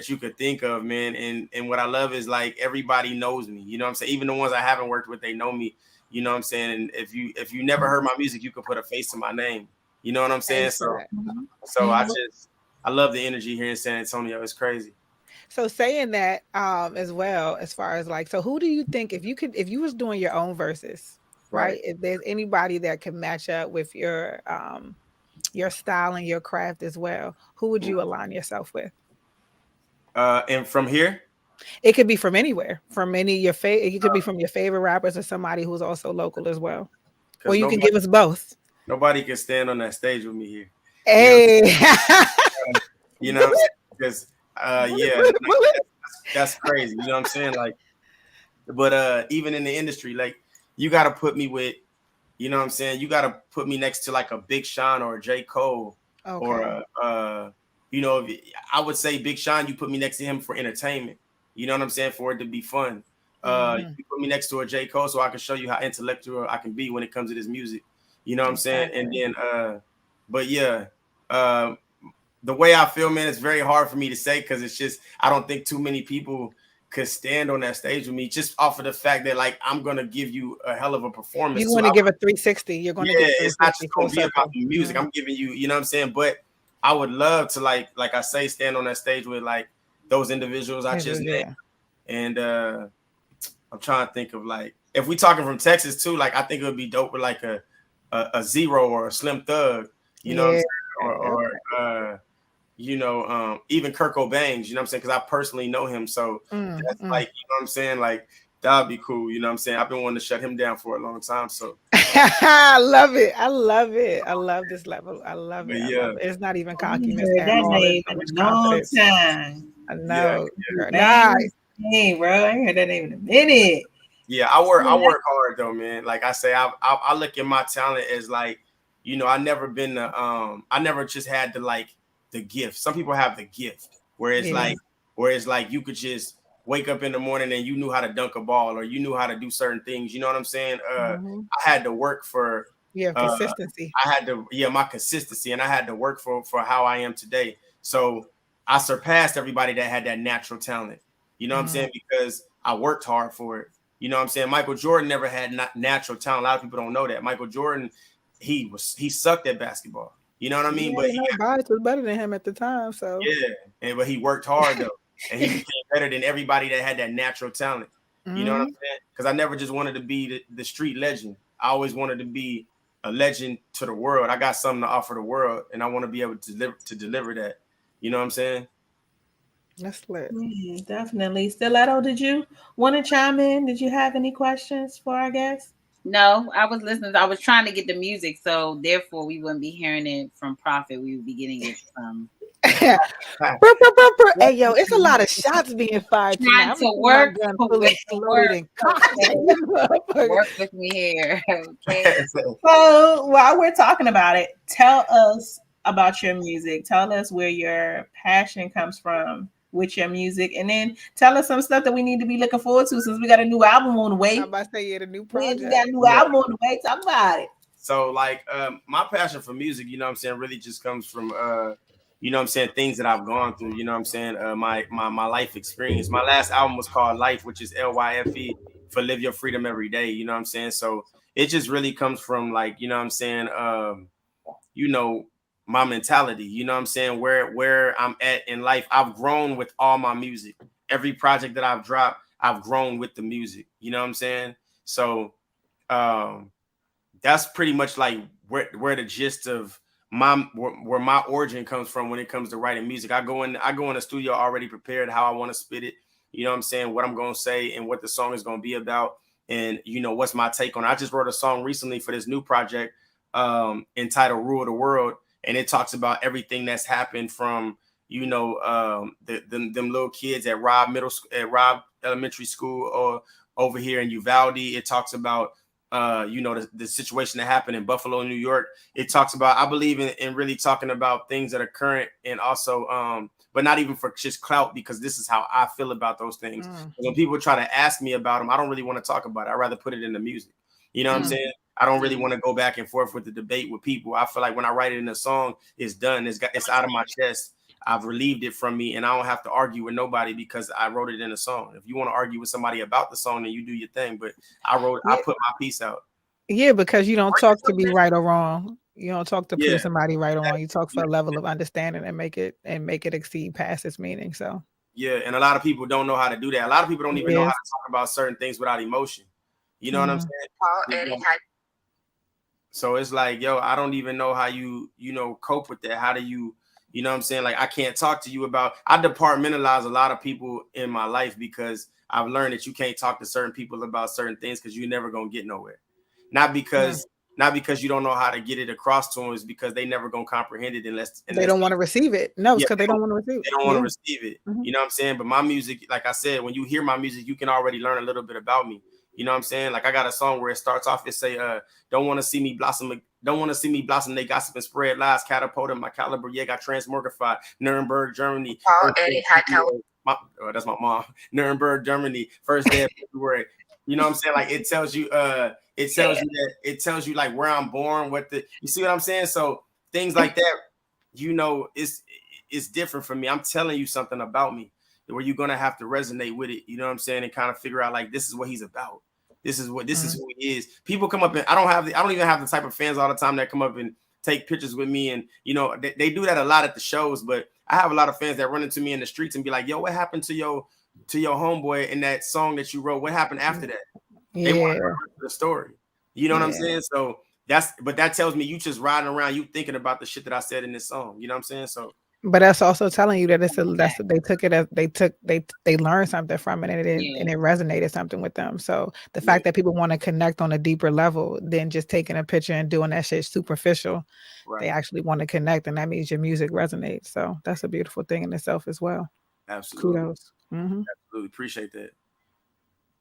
you could think of, man. And what I love is like everybody knows me. You know what I'm saying? Even the ones I haven't worked with, they know me. You know what I'm saying? And if you never heard my music, you could put a face to my name. You know what I'm saying? So I love the energy here in San Antonio. It's crazy. So saying that as well, as far as like, so who do you think, if you was doing your own verses, right? If there's anybody that can match up with your style and your craft as well, who would you align yourself with? And from here? It could be from anywhere, from it could be from your favorite rappers or somebody who's also local as well. Or you can give us both. Nobody can stand on that stage with me here. Hey. You know, because that's crazy. You know what I'm saying? Like, but even in the industry, like you got to put me with, you know what I'm saying? You got to put me next to like a Big Sean or a J. Cole or I would say Big Sean, you put me next to him for entertainment. You know what I'm saying? For it to be fun. You put me next to a J. Cole so I can show you how intellectual I can be when it comes to this music. You know what I'm saying? And then, the way I feel, man, it's very hard for me to say because it's just, I don't think too many people could stand on that stage with me just off of the fact that like I'm gonna give you a hell of a performance. You're going to give a 360. You're going to give it's not just going to be about the music. I'm giving you, you know what I'm saying? But I would love to like I say, stand on that stage with like those individuals I just named. And I'm trying to think of like, if we talking from Texas too, like I think it would be dope with like a Zero or a Slim Thug, you know what I'm saying? Or even Kurt Cobain, you know what I'm saying? Because I personally know him. So that's like, you know what I'm saying? Like, that'd be cool. You know what I'm saying? I've been wanting to shut him down for a long time. So I love it. I love this level. I love it. Yeah. I love it. It's not even cockiness. That name in a long time. I know. Nice. Hey, bro. I ain't heard that name in a minute. Yeah, I work hard though, man. Like I say, I look at my talent as like, I never been I never just had the gift. Some people have the gift where it's like you could just wake up in the morning and you knew how to dunk a ball or you knew how to do certain things. You know what I'm saying? I had to work for consistency. I had to my consistency, and I had to work for how I am today. So I surpassed everybody that had that natural talent. You know what I'm saying? Because I worked hard for it. You know what I'm saying? Michael Jordan never had natural talent. A lot of people don't know that. Michael Jordan, he sucked at basketball. You know what I mean? But nobody was better than him at the time. So but he worked hard though, and he became better than everybody that had that natural talent. You know what I'm saying? Because I never just wanted to be the street legend. I always wanted to be a legend to the world. I got something to offer the world, and I want to be able to deliver that. You know what I'm saying? That's lit. Definitely. Stiletto, did you want to chime in? Did you have any questions for our guests? No, I was listening. I was trying to get the music, so therefore we wouldn't be hearing it from Prophet. We would be getting it from. Hey yo, it's a lot of shots being fired. Trying to work with me here. Okay. So while we're talking about it, tell us about your music. Tell us where your passion comes from with your music, and then tell us some stuff that we need to be looking forward to since we got a new album on the way. I'm about to say the new project. We got a new album on the way. Talk about it. So like my passion for music, you know what I'm saying, really just comes from you know what I'm saying, things that I've gone through, you know what I'm saying, my life experience. My last album was called Life, which is LYFE, for Live Your Freedom Every Day, you know what I'm saying? So it just really comes from like, you know what I'm saying, you know, my mentality, you know what I'm saying, where I'm at in life. I've grown with all my music. Every project that I've dropped, I've grown with the music, you know what I'm saying? So that's pretty much like where the gist of where my origin comes from when it comes to writing music. I go in the studio already prepared how I want to spit it, you know what I'm saying, what I'm going to say and what the song is going to be about, and you know what's my take on it. I just wrote a song recently for this new project entitled Rule the World, and it talks about everything that's happened from, you know, them little kids at Robb Elementary School or over here in Uvalde. It talks about you know, the situation that happened in Buffalo, New York. It talks about, I believe in really talking about things that are current, and also but not even for just clout, because this is how I feel about those things. When people try to ask me about them, I don't really want to talk about it. I'd rather put it in the music. You know what I'm saying? I don't really want to go back and forth with the debate with people. I feel like when I write it in a song, it's done. It's out of my chest. I've relieved it from me, and I don't have to argue with nobody because I wrote it in a song. If you want to argue with somebody about the song, then you do your thing. But I put my piece out. Yeah, because you don't talk to be right or wrong. You don't talk to prove somebody right or wrong. You talk for a level of understanding and make it exceed past its meaning. So yeah, and a lot of people don't know how to do that. A lot of people don't even know how to talk about certain things without emotion. You know what I'm saying? So it's like, yo, I don't even know how you know, cope with that. How do you know what I'm saying? Like, I can't talk to you about, I departmentalize a lot of people in my life because I've learned that you can't talk to certain people about certain things because you're never going to get nowhere. Not because you don't know how to get it across to them, is because they never going to comprehend it unless they don't want to receive it. No, it's because they don't want to receive it. They don't want to receive it. You know what I'm saying? But my music, like I said, when you hear my music, you can already learn a little bit about me. You know what I'm saying? Like, I got a song where it starts off, it say, don't want to see me blossom, they gossip and spread lies, catapulted my caliber, got transmorgified, Nuremberg, Germany. That's my mom. Nuremberg, Germany, first day of February. You know what I'm saying? Like, it tells you like where I'm born, you see what I'm saying? So things like that, you know, it's different for me. I'm telling you something about me where you're gonna have to resonate with it, you know what I'm saying, and kind of figure out like, this is what he's about. This is who he is. People come up and I don't even have the type of fans all the time that come up and take pictures with me, and you know, they do that a lot at the shows, but I have a lot of fans that run into me in the streets and be like, yo, what happened to your homeboy in that song that you wrote? What happened after that? They want to hear the story. You know what I'm saying? So that tells me you just riding around, you thinking about the shit that I said in this song. You know what I'm saying? So but that's also telling you that they learned something from it, and it resonated something with them. So the fact that people want to connect on a deeper level than just taking a picture and doing that shit superficial, they actually want to connect, and that means your music resonates. So that's a beautiful thing in itself as well. Absolutely. Kudos. Absolutely appreciate that.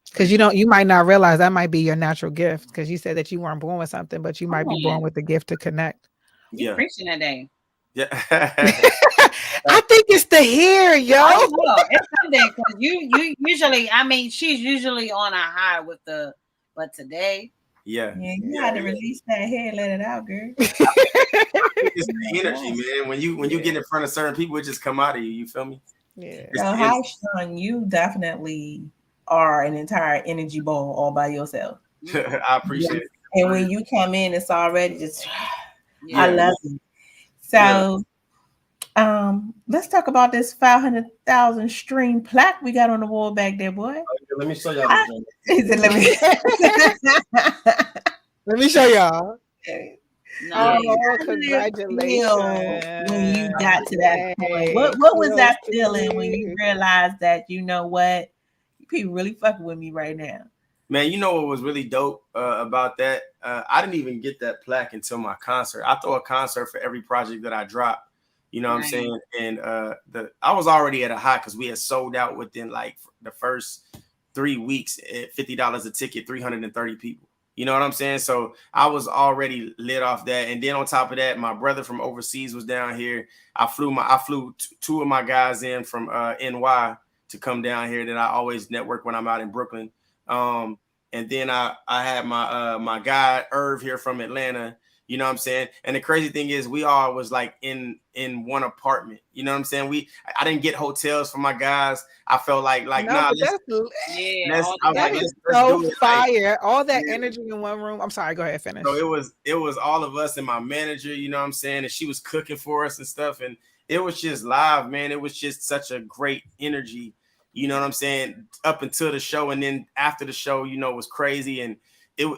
Because you might not realize that might be your natural gift, because you said that you weren't born with something, but you might be born with the gift to connect. You're preaching that day. Yeah. I think it's the hair, yo. I don't know. It's something because you usually, I mean, she's usually on a high with the, but today. Yeah. Yeah, you had to release that hair, let it out, girl. It's the energy, man. When you get in front of certain people, it just come out of you. You feel me? Yeah. So Highstrung, you definitely are an entire energy ball all by yourself. I appreciate it. And when you come in, it's already just I love it. So let's talk about this 500,000 stream plaque we got on the wall back there, boy. Let me show y'all. Let me show y'all. Oh, congratulations. When you got to that point, what was that feeling when you realized that, you know what, people really fucking with me right now? Man, you know what was really dope about that? I didn't even get that plaque until my concert. I throw a concert for every project that I drop. You know what I'm saying? And I was already at a high because we had sold out within like the first 3 weeks at $50 a ticket, 330 people. You know what I'm saying? So I was already lit off that. And then on top of that, my brother from overseas was down here. I flew two of my guys in from NY to come down here that I always network when I'm out in Brooklyn. And then I had my guy Irv here from Atlanta. You know what I'm saying? And the crazy thing is we all was like in one apartment. You know what I'm saying? I didn't get hotels for my guys. I felt like no, nah, that is so fire. All that energy in one room. I'm sorry, go ahead, finish. So it was all of us and my manager, you know what I'm saying? And she was cooking for us and stuff. And it was just live, man. It was just such a great energy. You know what I'm saying? Up until the show. And then after the show, you know, it was crazy. And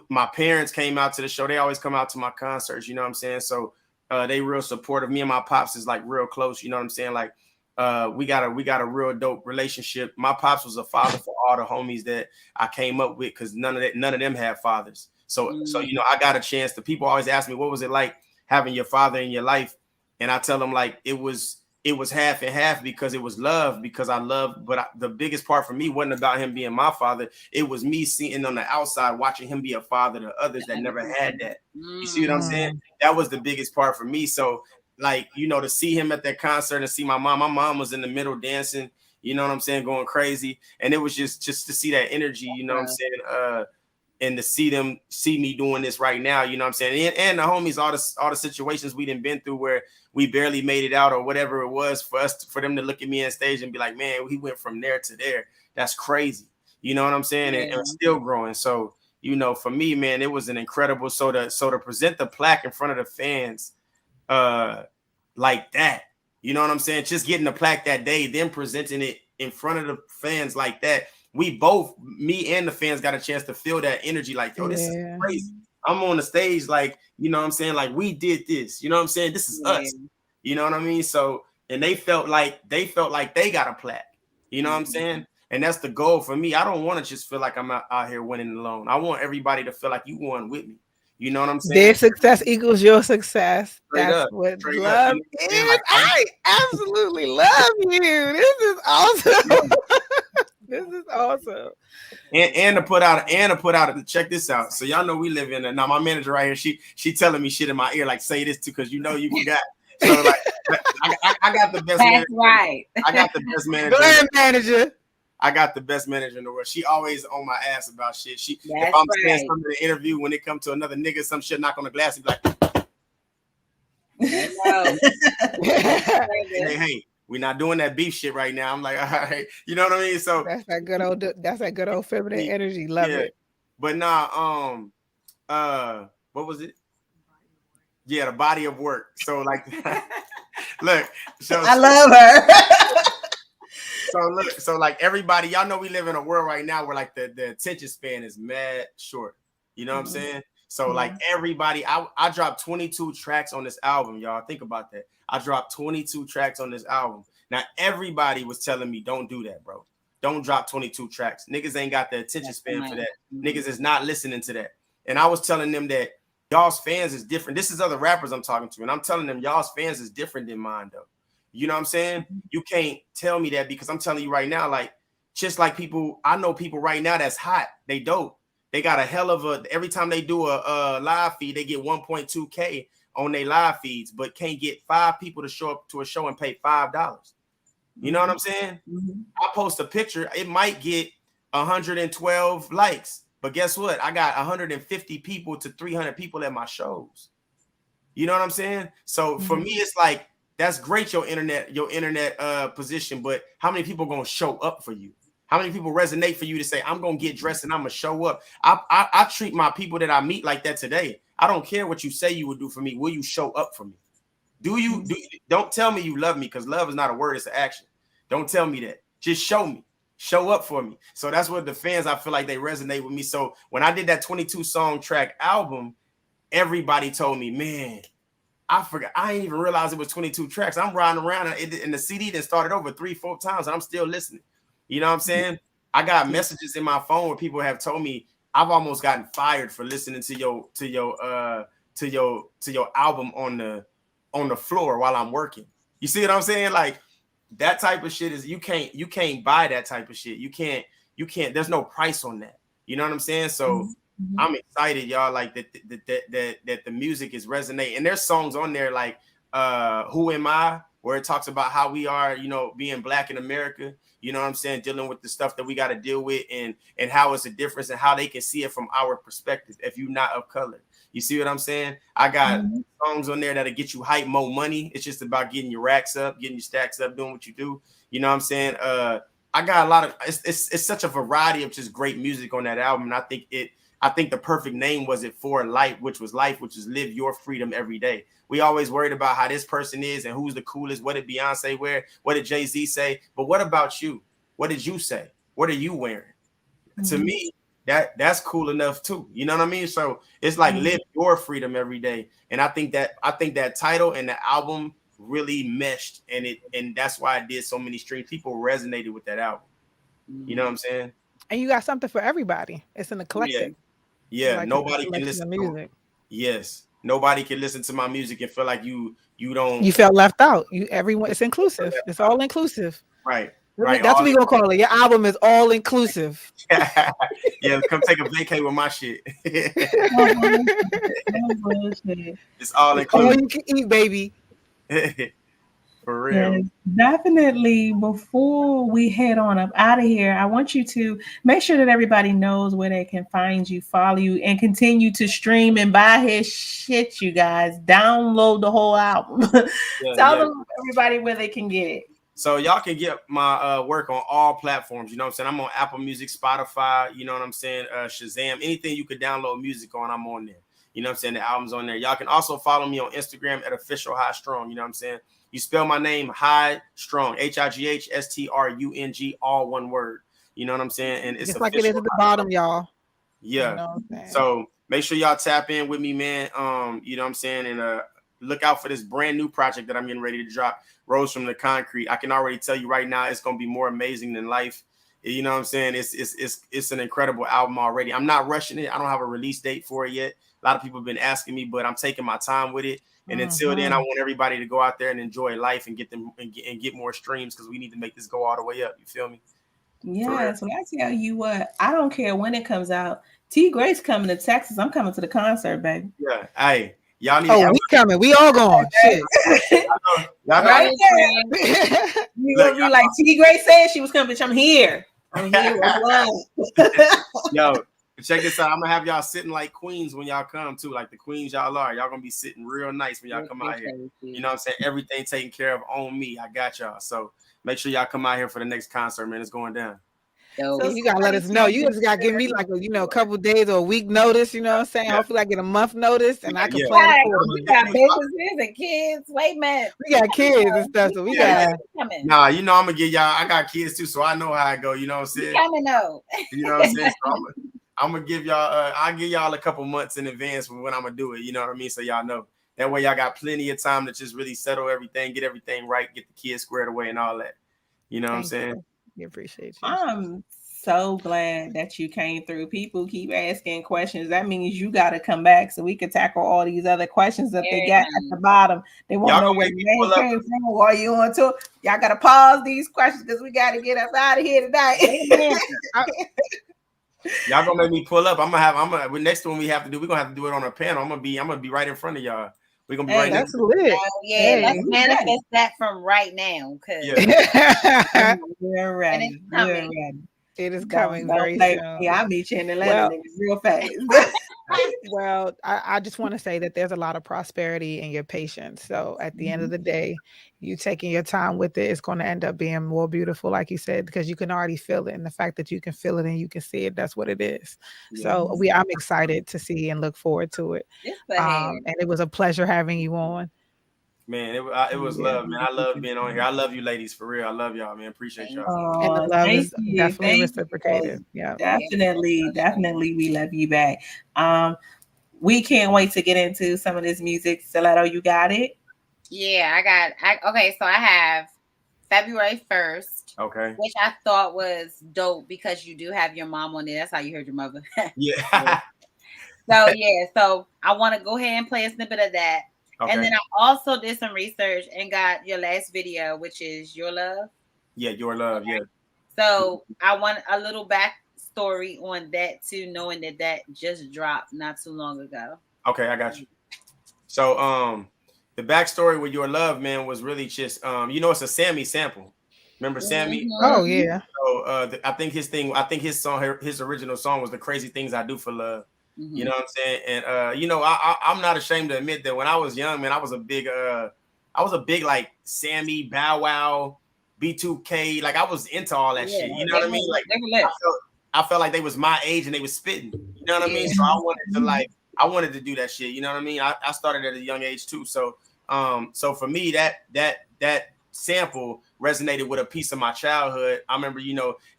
my parents came out to the show. They always come out to my concerts, you know what I'm saying? So they real supportive. Me and my pops is like real close, you know what I'm saying? Like we got a real dope relationship. My pops was a father for all the homies that I came up with because none of them had fathers. So you know, I got a chance. The people always ask me, what was it like having your father in your life? And I tell them like it was half and half because it was love, because I loved, but the biggest part for me wasn't about him being my father. It was me sitting on the outside watching him be a father to others that never had that. You see what I'm saying? That was the biggest part for me. So like, you know, to see him at that concert and see my mom was in the middle dancing, you know what I'm saying, going crazy. And it was just to see that energy, you know what I'm saying? And to see me doing this right now, you know what I'm saying? And the homies, all the situations we done been through where we barely made it out or whatever it was for them to look at me on stage and be like, man, he went from there to there. That's crazy. You know what I'm saying? And we're still growing. So, you know, for me, man, it was an incredible. So to present the plaque in front of the fans like that, you know what I'm saying? Just getting the plaque that day, then presenting it in front of the fans like that. We both, me and the fans, got a chance to feel that energy. Like, yo, this is crazy. I'm on the stage, like, you know what I'm saying? Like, we did this. You know what I'm saying? This is us. You know what I mean? So, and they felt like they got a plaque. You know what I'm saying? And that's the goal for me. I don't want to just feel like I'm out here winning alone. I want everybody to feel like you won with me. You know what I'm saying? Their success equals your success. Straight That's up. what Straight love up. is. Like, I absolutely love you. This is awesome. This is awesome. And to put out check this out. So y'all know we live in now my manager right here, she telling me shit in my ear, like say this too, because you know you forgot. So like I got the best manager. Right. I got the best manager. Go ahead, manager. I got the best manager in the world. She always on my ass about shit. If I'm saying something in the interview, when it comes to another nigga, some shit knock on the glass, he's like, hey, we're not doing that beef shit right now. I'm like, all right, you know what I mean? So that's that good old feminine energy. Love it. But nah, what was it? Yeah, the body of work. So like, look, so I love her. So like everybody, y'all know we live in a world right now where like the attention span is mad short. You know what I'm saying? So like everybody, I dropped 22 tracks on this album, y'all. Think about that. I dropped 22 tracks on this album. Now everybody was telling me, don't do that, bro. Don't drop 22 tracks. Niggas ain't got the attention span for that. Niggas is not listening to that. And I was telling them that y'all's fans is different. This is other rappers I'm talking to. And I'm telling them y'all's fans is different than mine, though. You know what I'm saying? You can't tell me that because I'm telling you right now, like, just like people, I know people right now that's hot. They dope. They got a hell of a, every time they do a live feed, they get 1.2K. on their live feeds, but can't get 5 people to show up to a show and pay $5. You know what I'm saying? I post a picture, it might get 112 likes, but guess what? I got 150 people to 300 people at my shows. You know what I'm saying? So for me, it's like, that's great, your internet position, but how many people are gonna show up for you? How many people resonate for you to say, I'm gonna get dressed and I'm gonna show up? I treat my people that I meet like that today. I don't care what you say you would do for me. Will you show up for me? Don't tell me you love me, because love is not a word, it's an action. Don't tell me that. Just show me. Show up for me. So that's what the fans, I feel like they resonate with me. So when I did that 22 song track album, everybody told me, man, I forgot. I didn't even realize it was 22 tracks. I'm riding around and the CD that started over 3-4 times and I'm still listening. You know what I'm saying? I got messages in my phone where people have told me I've almost gotten fired for listening to your album on the floor while I'm working. You see what I'm saying? Like, that type of shit is, you can't buy that type of shit. You can't, there's no price on that. You know what I'm saying? So I'm excited, y'all, like that the music is resonating. And there's songs on there like Who Am I, where it talks about how we are, you know, being Black in America, you know what I'm saying, dealing with the stuff that we got to deal with, and how it's a difference and how they can see it from our perspective if you're not of color. You see what I'm saying? I got songs on there that'll get you hype, more money. It's just about getting your racks up, getting your stacks up, doing what you do. You know what I'm saying? I got a lot of, it's such a variety of just great music on that album. And I think the perfect name was it for life, which is live your freedom every day. We always worried about how this person is and who's the coolest. What did Beyonce wear? What did Jay-Z say? But what about you? What did you say? What are you wearing? To me, that's cool enough too. You know what I mean? So it's like live your freedom every day. And I think that title and the album really meshed, and that's why I did so many streams. People resonated with that album. You know what I'm saying? And you got something for everybody. It's an eclectic. Yeah. Like Nobody can listen to music. Yes. Nobody can listen to my music and feel like you felt left out. Everyone, it's inclusive. It's all inclusive. Right. Right. That's what we're gonna call it. Your album is all inclusive. Yeah, come take a vacay with my shit. It's all inclusive. All you can eat, baby. For real. Yes, definitely. Before we head on up out of here, I want you to make sure that everybody knows where they can find you, follow you, and continue to stream and buy his shit, you guys. Download the whole album. Tell them, everybody, where they can get it. So y'all can get my work on all platforms. You know what I'm saying? I'm on Apple Music, Spotify, you know what I'm saying? Shazam, anything you could download music on, I'm on there. You know what I'm saying? The album's on there. Y'all can also follow me on Instagram at official High-Strung. You know what I'm saying? You spell my name High-Strung, Highstrung, all one word. You know what I'm saying? And it's just like it is at the bottom, y'all. Yeah. You know what I'm saying? So make sure y'all tap in with me, man. You know what I'm saying? And look out for this brand new project that I'm getting ready to drop, Rose from the Concrete. I can already tell you right now, it's gonna be more amazing than life. You know what I'm saying? It's an incredible album already. I'm not rushing it. I don't have a release date for it yet. A lot of people have been asking me, but I'm taking my time with it. And until then, I want everybody to go out there and enjoy life and get more streams, because we need to make this go all the way up. You feel me? Yes. When I tell you what, I don't care when it comes out. T Grace coming to Texas. I'm coming to the concert, baby. Yeah. Hey, y'all need. We coming. We all going. Shit. Y'all right there. You gonna be like T Grace said she was coming. Bitch, I'm here. I'm here. Yo, check this out. I'm gonna have y'all sitting like queens when y'all come too, like the queens y'all are. Y'all gonna be sitting real nice when y'all come out here. You know what I'm saying? Everything taken care of on me. I got y'all. So make sure y'all come out here for the next concert, man. It's going down. So you gotta let us know. You just gotta give me like a couple days or a week notice. You know what I'm saying? Hopefully I get a month notice and I can plan accordingly. We got businesses and kids. Wait a minute. We got kids and stuff, so we got. Nah, you know I'm gonna get y'all. I got kids too, so I know how I go. You know what I'm saying? You know. You know what I'm saying? So I'm gonna give y'all. I'll give y'all a couple months in advance for when I'm gonna do it. You know what I mean? So y'all know. That way y'all got plenty of time to just really settle everything, get everything right, get the kids squared away and all that. You know what I'm saying? We appreciate you. I'm so glad that you came through. People keep asking questions. That means you got to come back so we can tackle all these other questions that they got at the bottom. They want to know where your name came from while you on tour. Y'all got to pause these questions because we got to get us out of here tonight. Y'all gonna make me pull up. Next one we have to do. We're gonna have to do it on a panel. I'm gonna be right in front of y'all We're gonna be Hey, right That's next. lit. yeah, Hey. let's manifest that from right now, because Yeah. We're ready. it's coming. We're ready. It is Don't coming very play soon. with me. I'll meet you in Atlanta Well, niggas real fast. well, I just want to say that there's a lot of prosperity in your patience. So at the end of the day, you taking your time with it, it's going to end up being more beautiful, like you said, because you can already feel it. And the fact that you can feel it and you can see it, that's what it is. So I'm excited to see and look forward to it. It's ahead. And it was a pleasure having you on. Man, it was love, man. I love being on here. I love you ladies, for real. I love y'all, man. Appreciate y'all. And the Oh, love thank is you. definitely Thank you. reciprocated. Yeah. Definitely we love you back. We can't wait to get into some of this music. Stiletto, you got it? Yeah, okay, so I have February 1st. Okay. Which I thought was dope because you do have your mom on there. That's how you heard your mother. Yeah. So I want to go ahead and play a snippet of that. Okay. And then I also did some research and got your last video, which is Your Love. Yeah, Your Love, yeah. So I want a little backstory on that too, knowing that just dropped not too long ago. Okay, I got you. So the backstory with Your Love, man, was really just it's a Sammy sample. Remember Sammy? Oh yeah. So I think his original song was The Crazy Things I Do for Love. You know what I'm saying? And I'm not ashamed to admit that when I was young, man, I was a big like Sammy, Bow Wow, B2K, like I was into all that shit. You know what I mean? Like I felt like they was my age and they was spitting. You know what I mean? So I wanted to do that shit. You know what I mean? I started at a young age too. So for me, that sample resonated with a piece of my childhood. I remember,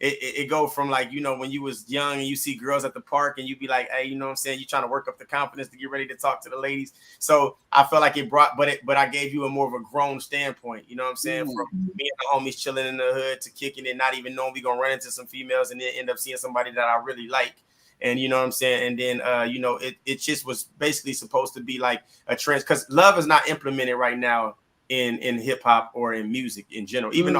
it go from like, when you was young and you see girls at the park and you be like, hey, you know what I'm saying? You trying to work up the confidence to get ready to talk to the ladies. So I felt like it brought, but I gave you a more of a grown standpoint, you know what I'm saying? From me and the homies chilling in the hood to kicking it, not even knowing we gonna run into some females and then end up seeing somebody that I really like. And you know what I'm saying? And then, it just was basically supposed to be like a trend, because love is not implemented right now in hip hop or in music in general. Even the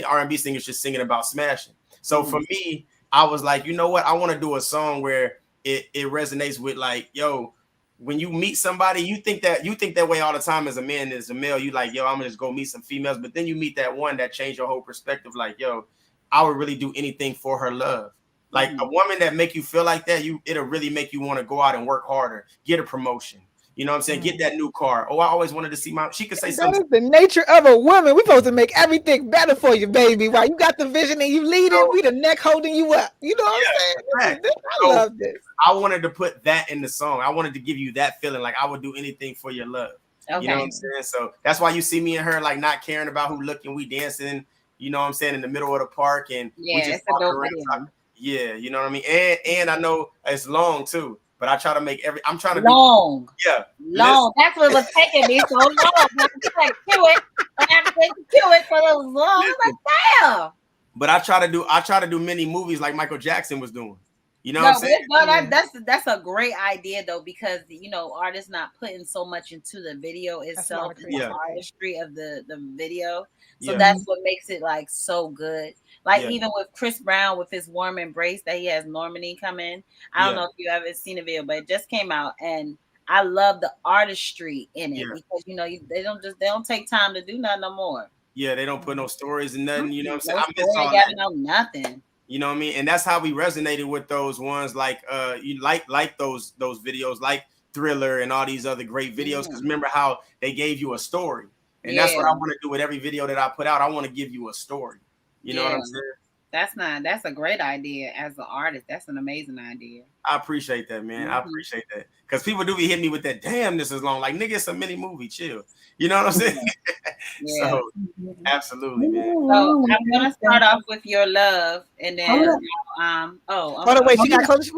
R&B singers just singing about smashing. So for me, I was like, you know what? I want to do a song where it resonates with like, yo, when you meet somebody, you think that way all the time as a man, as a male. You like, yo, I'm gonna just go meet some females, but then you meet that one that changed your whole perspective. Like, yo, I would really do anything for her love. Like a woman that make you feel like that, it'll really make you want to go out and work harder, get a promotion. You know what I'm saying? Get that new car. Oh, I always wanted to see she could say something. That is the nature of a woman. We're supposed to make everything better for you, baby. While you got the vision and you lead it, we the neck holding you up. You know what I'm saying? I love this. I wanted to put that in the song. I wanted to give you that feeling. Like I would do anything for your love. Okay. You know what I'm saying? So that's why you see me and her like not caring about who looking. We dancing, you know what I'm saying, in the middle of the park. And we just walking around. Yeah, you know what I mean? And I know it's long too. But I try to make I'm trying to long. Yeah. Long. That's what was taking me so long. I was like, kill it. I have to kill it for those long. I was like, damn. But I try to do many movies like Michael Jackson was doing. You know what I'm saying? That's a great idea though, because artists not putting so much into the video itself, the artistry of the video. So that's what makes it like so good. Like even with Chris Brown with his Warm Embrace that he has Normani come in. I don't know if you ever seen a video, but it just came out and I love the artistry in it because they don't take time to do nothing no more. Yeah, they don't put no stories and nothing. You know what I'm saying? I miss all that. Nothing. You know what I mean? And that's how we resonated with those ones like you like those videos like Thriller and all these other great videos. Because remember how they gave you a story. And that's what I want to do with every video that I put out. I want to give you a story. You know what I'm saying? That's a great idea as an artist. That's an amazing idea. I appreciate that, man. I appreciate that. Because people do be hitting me with that, damn, this is long. Like, nigga, it's a mini movie, chill. You know what I'm saying? So, absolutely, man. So, I'm going to start off with Your Love. And then, wait, she got close.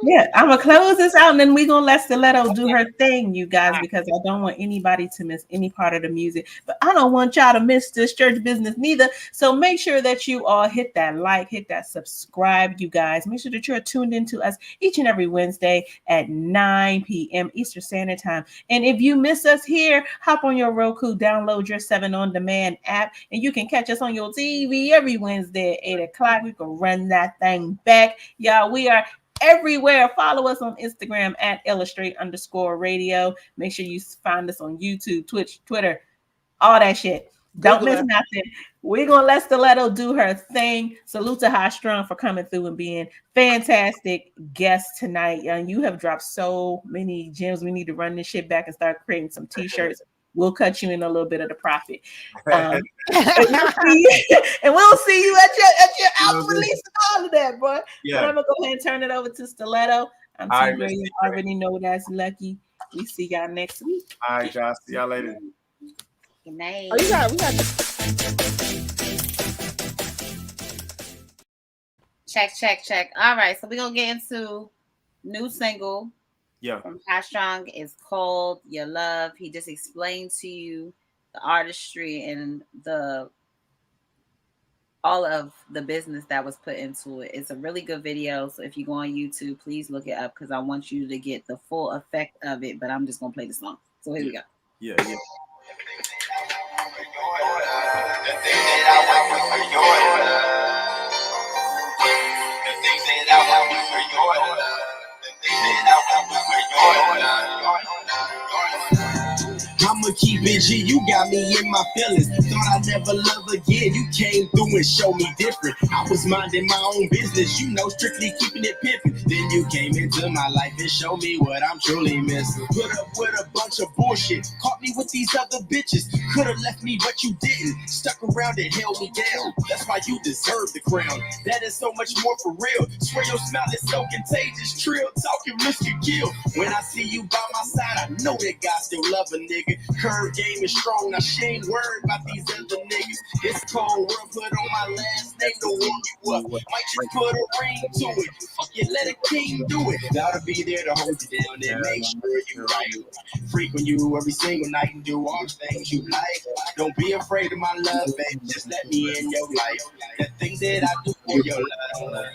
Yeah, I'm going to close this out and then we're going to let Stiletto do her thing, you guys, because I don't want anybody to miss any part of the music. But I don't want y'all to miss this church business neither. So, make sure that you all hit that like, hit that subscribe, you guys. Make sure that you're tuned into us each and every Wednesday at 9 p.m. Eastern Standard Time. And if you miss us here, hop on your Roku, download your 7 On Demand app, and you can catch us on your TV every Wednesday at 8 o'clock. We can run that thing back. Y'all, we are everywhere. Follow us on Instagram at illustrate_radio. Make sure you find us on YouTube, Twitch, Twitter, all that shit. Don't miss nothing. We're gonna let Stiletto do her thing. Salute to High-Strung for coming through and being fantastic guest tonight. You have dropped so many gems. We need to run this shit back and start creating some t-shirts. We'll cut you in a little bit of the profit. And we'll see you at your album release and all of that, boy. Yeah. But I'm gonna go ahead and turn it over to Stiletto. I'm All right, T-Gray. You already know that's lucky. We see y'all next week. All right, y'all. See y'all later. Good night. Oh, we got Check. All right, so we're gonna get into new single from High-Strung. It's called Your Love. He just explained to you the artistry and all of the business that was put into it. It's a really good video. So if you go on YouTube, please look it up because I want you to get the full effect of it. But I'm just gonna play the song. So here we go. Yeah. I'ma keep it G, you got me in my feelings. Thought I'd never love again. You came through and showed me different. I was minding my own business, strictly keeping it pimping. Then you came into my life and showed me what I'm truly missing. Put up with a bunch of bullshit, caught me with these other bitches. Could've left me, but you didn't. Stuck around and held me down. That's why you deserve the crown. That is so much more for real. Swear your smile is so contagious. Trill, talking, risk and kill. When I see you by my side, I know that God still love a nigga. Curve game is strong, now she ain't worried about these other niggas. It's cold world, put on my last name to warm you up. Might just put a ring to it. Fuck it, let a king do it. Gotta be there to hold you down and make sure you right. Frequent you every single night and do all the things you like. Don't be afraid of my love, baby. Just let me in your life. The things that I do for your love.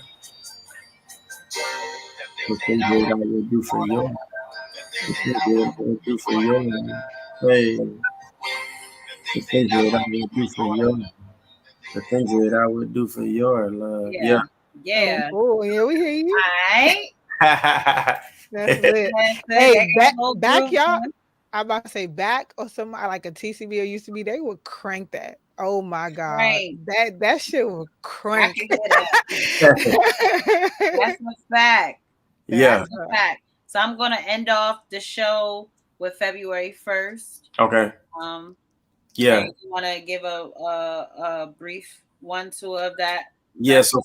The things that I will do for you. The things that I will do for you. Hey, the things that I would do for you. The things that I would do for your love. Yeah. Oh, yeah, we hear you. All right. That's lit. Hey, back y'all. I'm about to say back or something like a TCB or used to be. They would crank that. Oh my God, right. that shit would crank. That's what's back. Yeah. That's what's back. So I'm gonna end off the show with February 1st. Okay. Yeah. You want to give a brief 1-2 of that? Yeah. So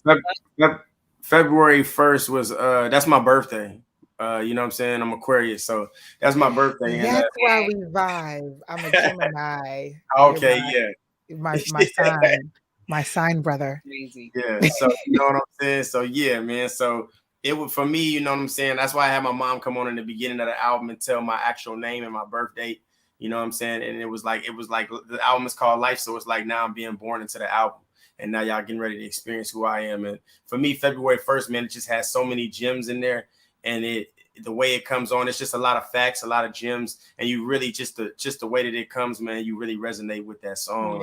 February 1st was that's my birthday. You know what I'm saying? I'm Aquarius, so that's my birthday. That's why we vibe. I'm a Gemini. Okay, yeah. My sign brother. Crazy. Yeah. So you know what I'm saying? So yeah, man. So it would for me, you know what I'm saying? That's why I had my mom come on in the beginning of the album and tell my actual name and my birth date. You know what I'm saying? And it was like the album is called Life, so it's like now I'm being born into the album. And now y'all getting ready to experience who I am. And for me, February 1st, man, it just has so many gems in there. And the way it comes on, it's just a lot of facts, a lot of gems. And you really just the way that it comes, man, you really resonate with that song.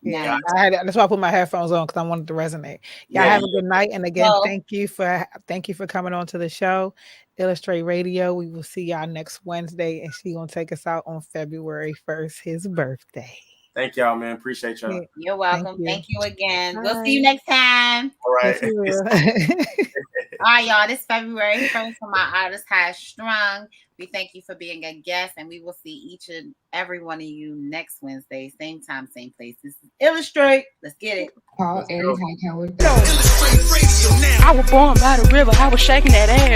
Yeah. That's why I put my headphones on, because I wanted to resonate. Y'all have a good night. And again, thank you for coming on to the show. Illustrate Radio. We will see y'all next Wednesday. And she's gonna take us out on February 1st, his birthday. Thank y'all, man. Appreciate y'all. You're welcome. Thank you again. Bye. We'll see you next time. All right. All right, y'all. This February 1st from my artist High-Strung. We thank you for being a guest, and we will see each and every one of you next Wednesday, same time, same place. This is Illustrate. Let's get it. I was born by the river. I was shaking that ass.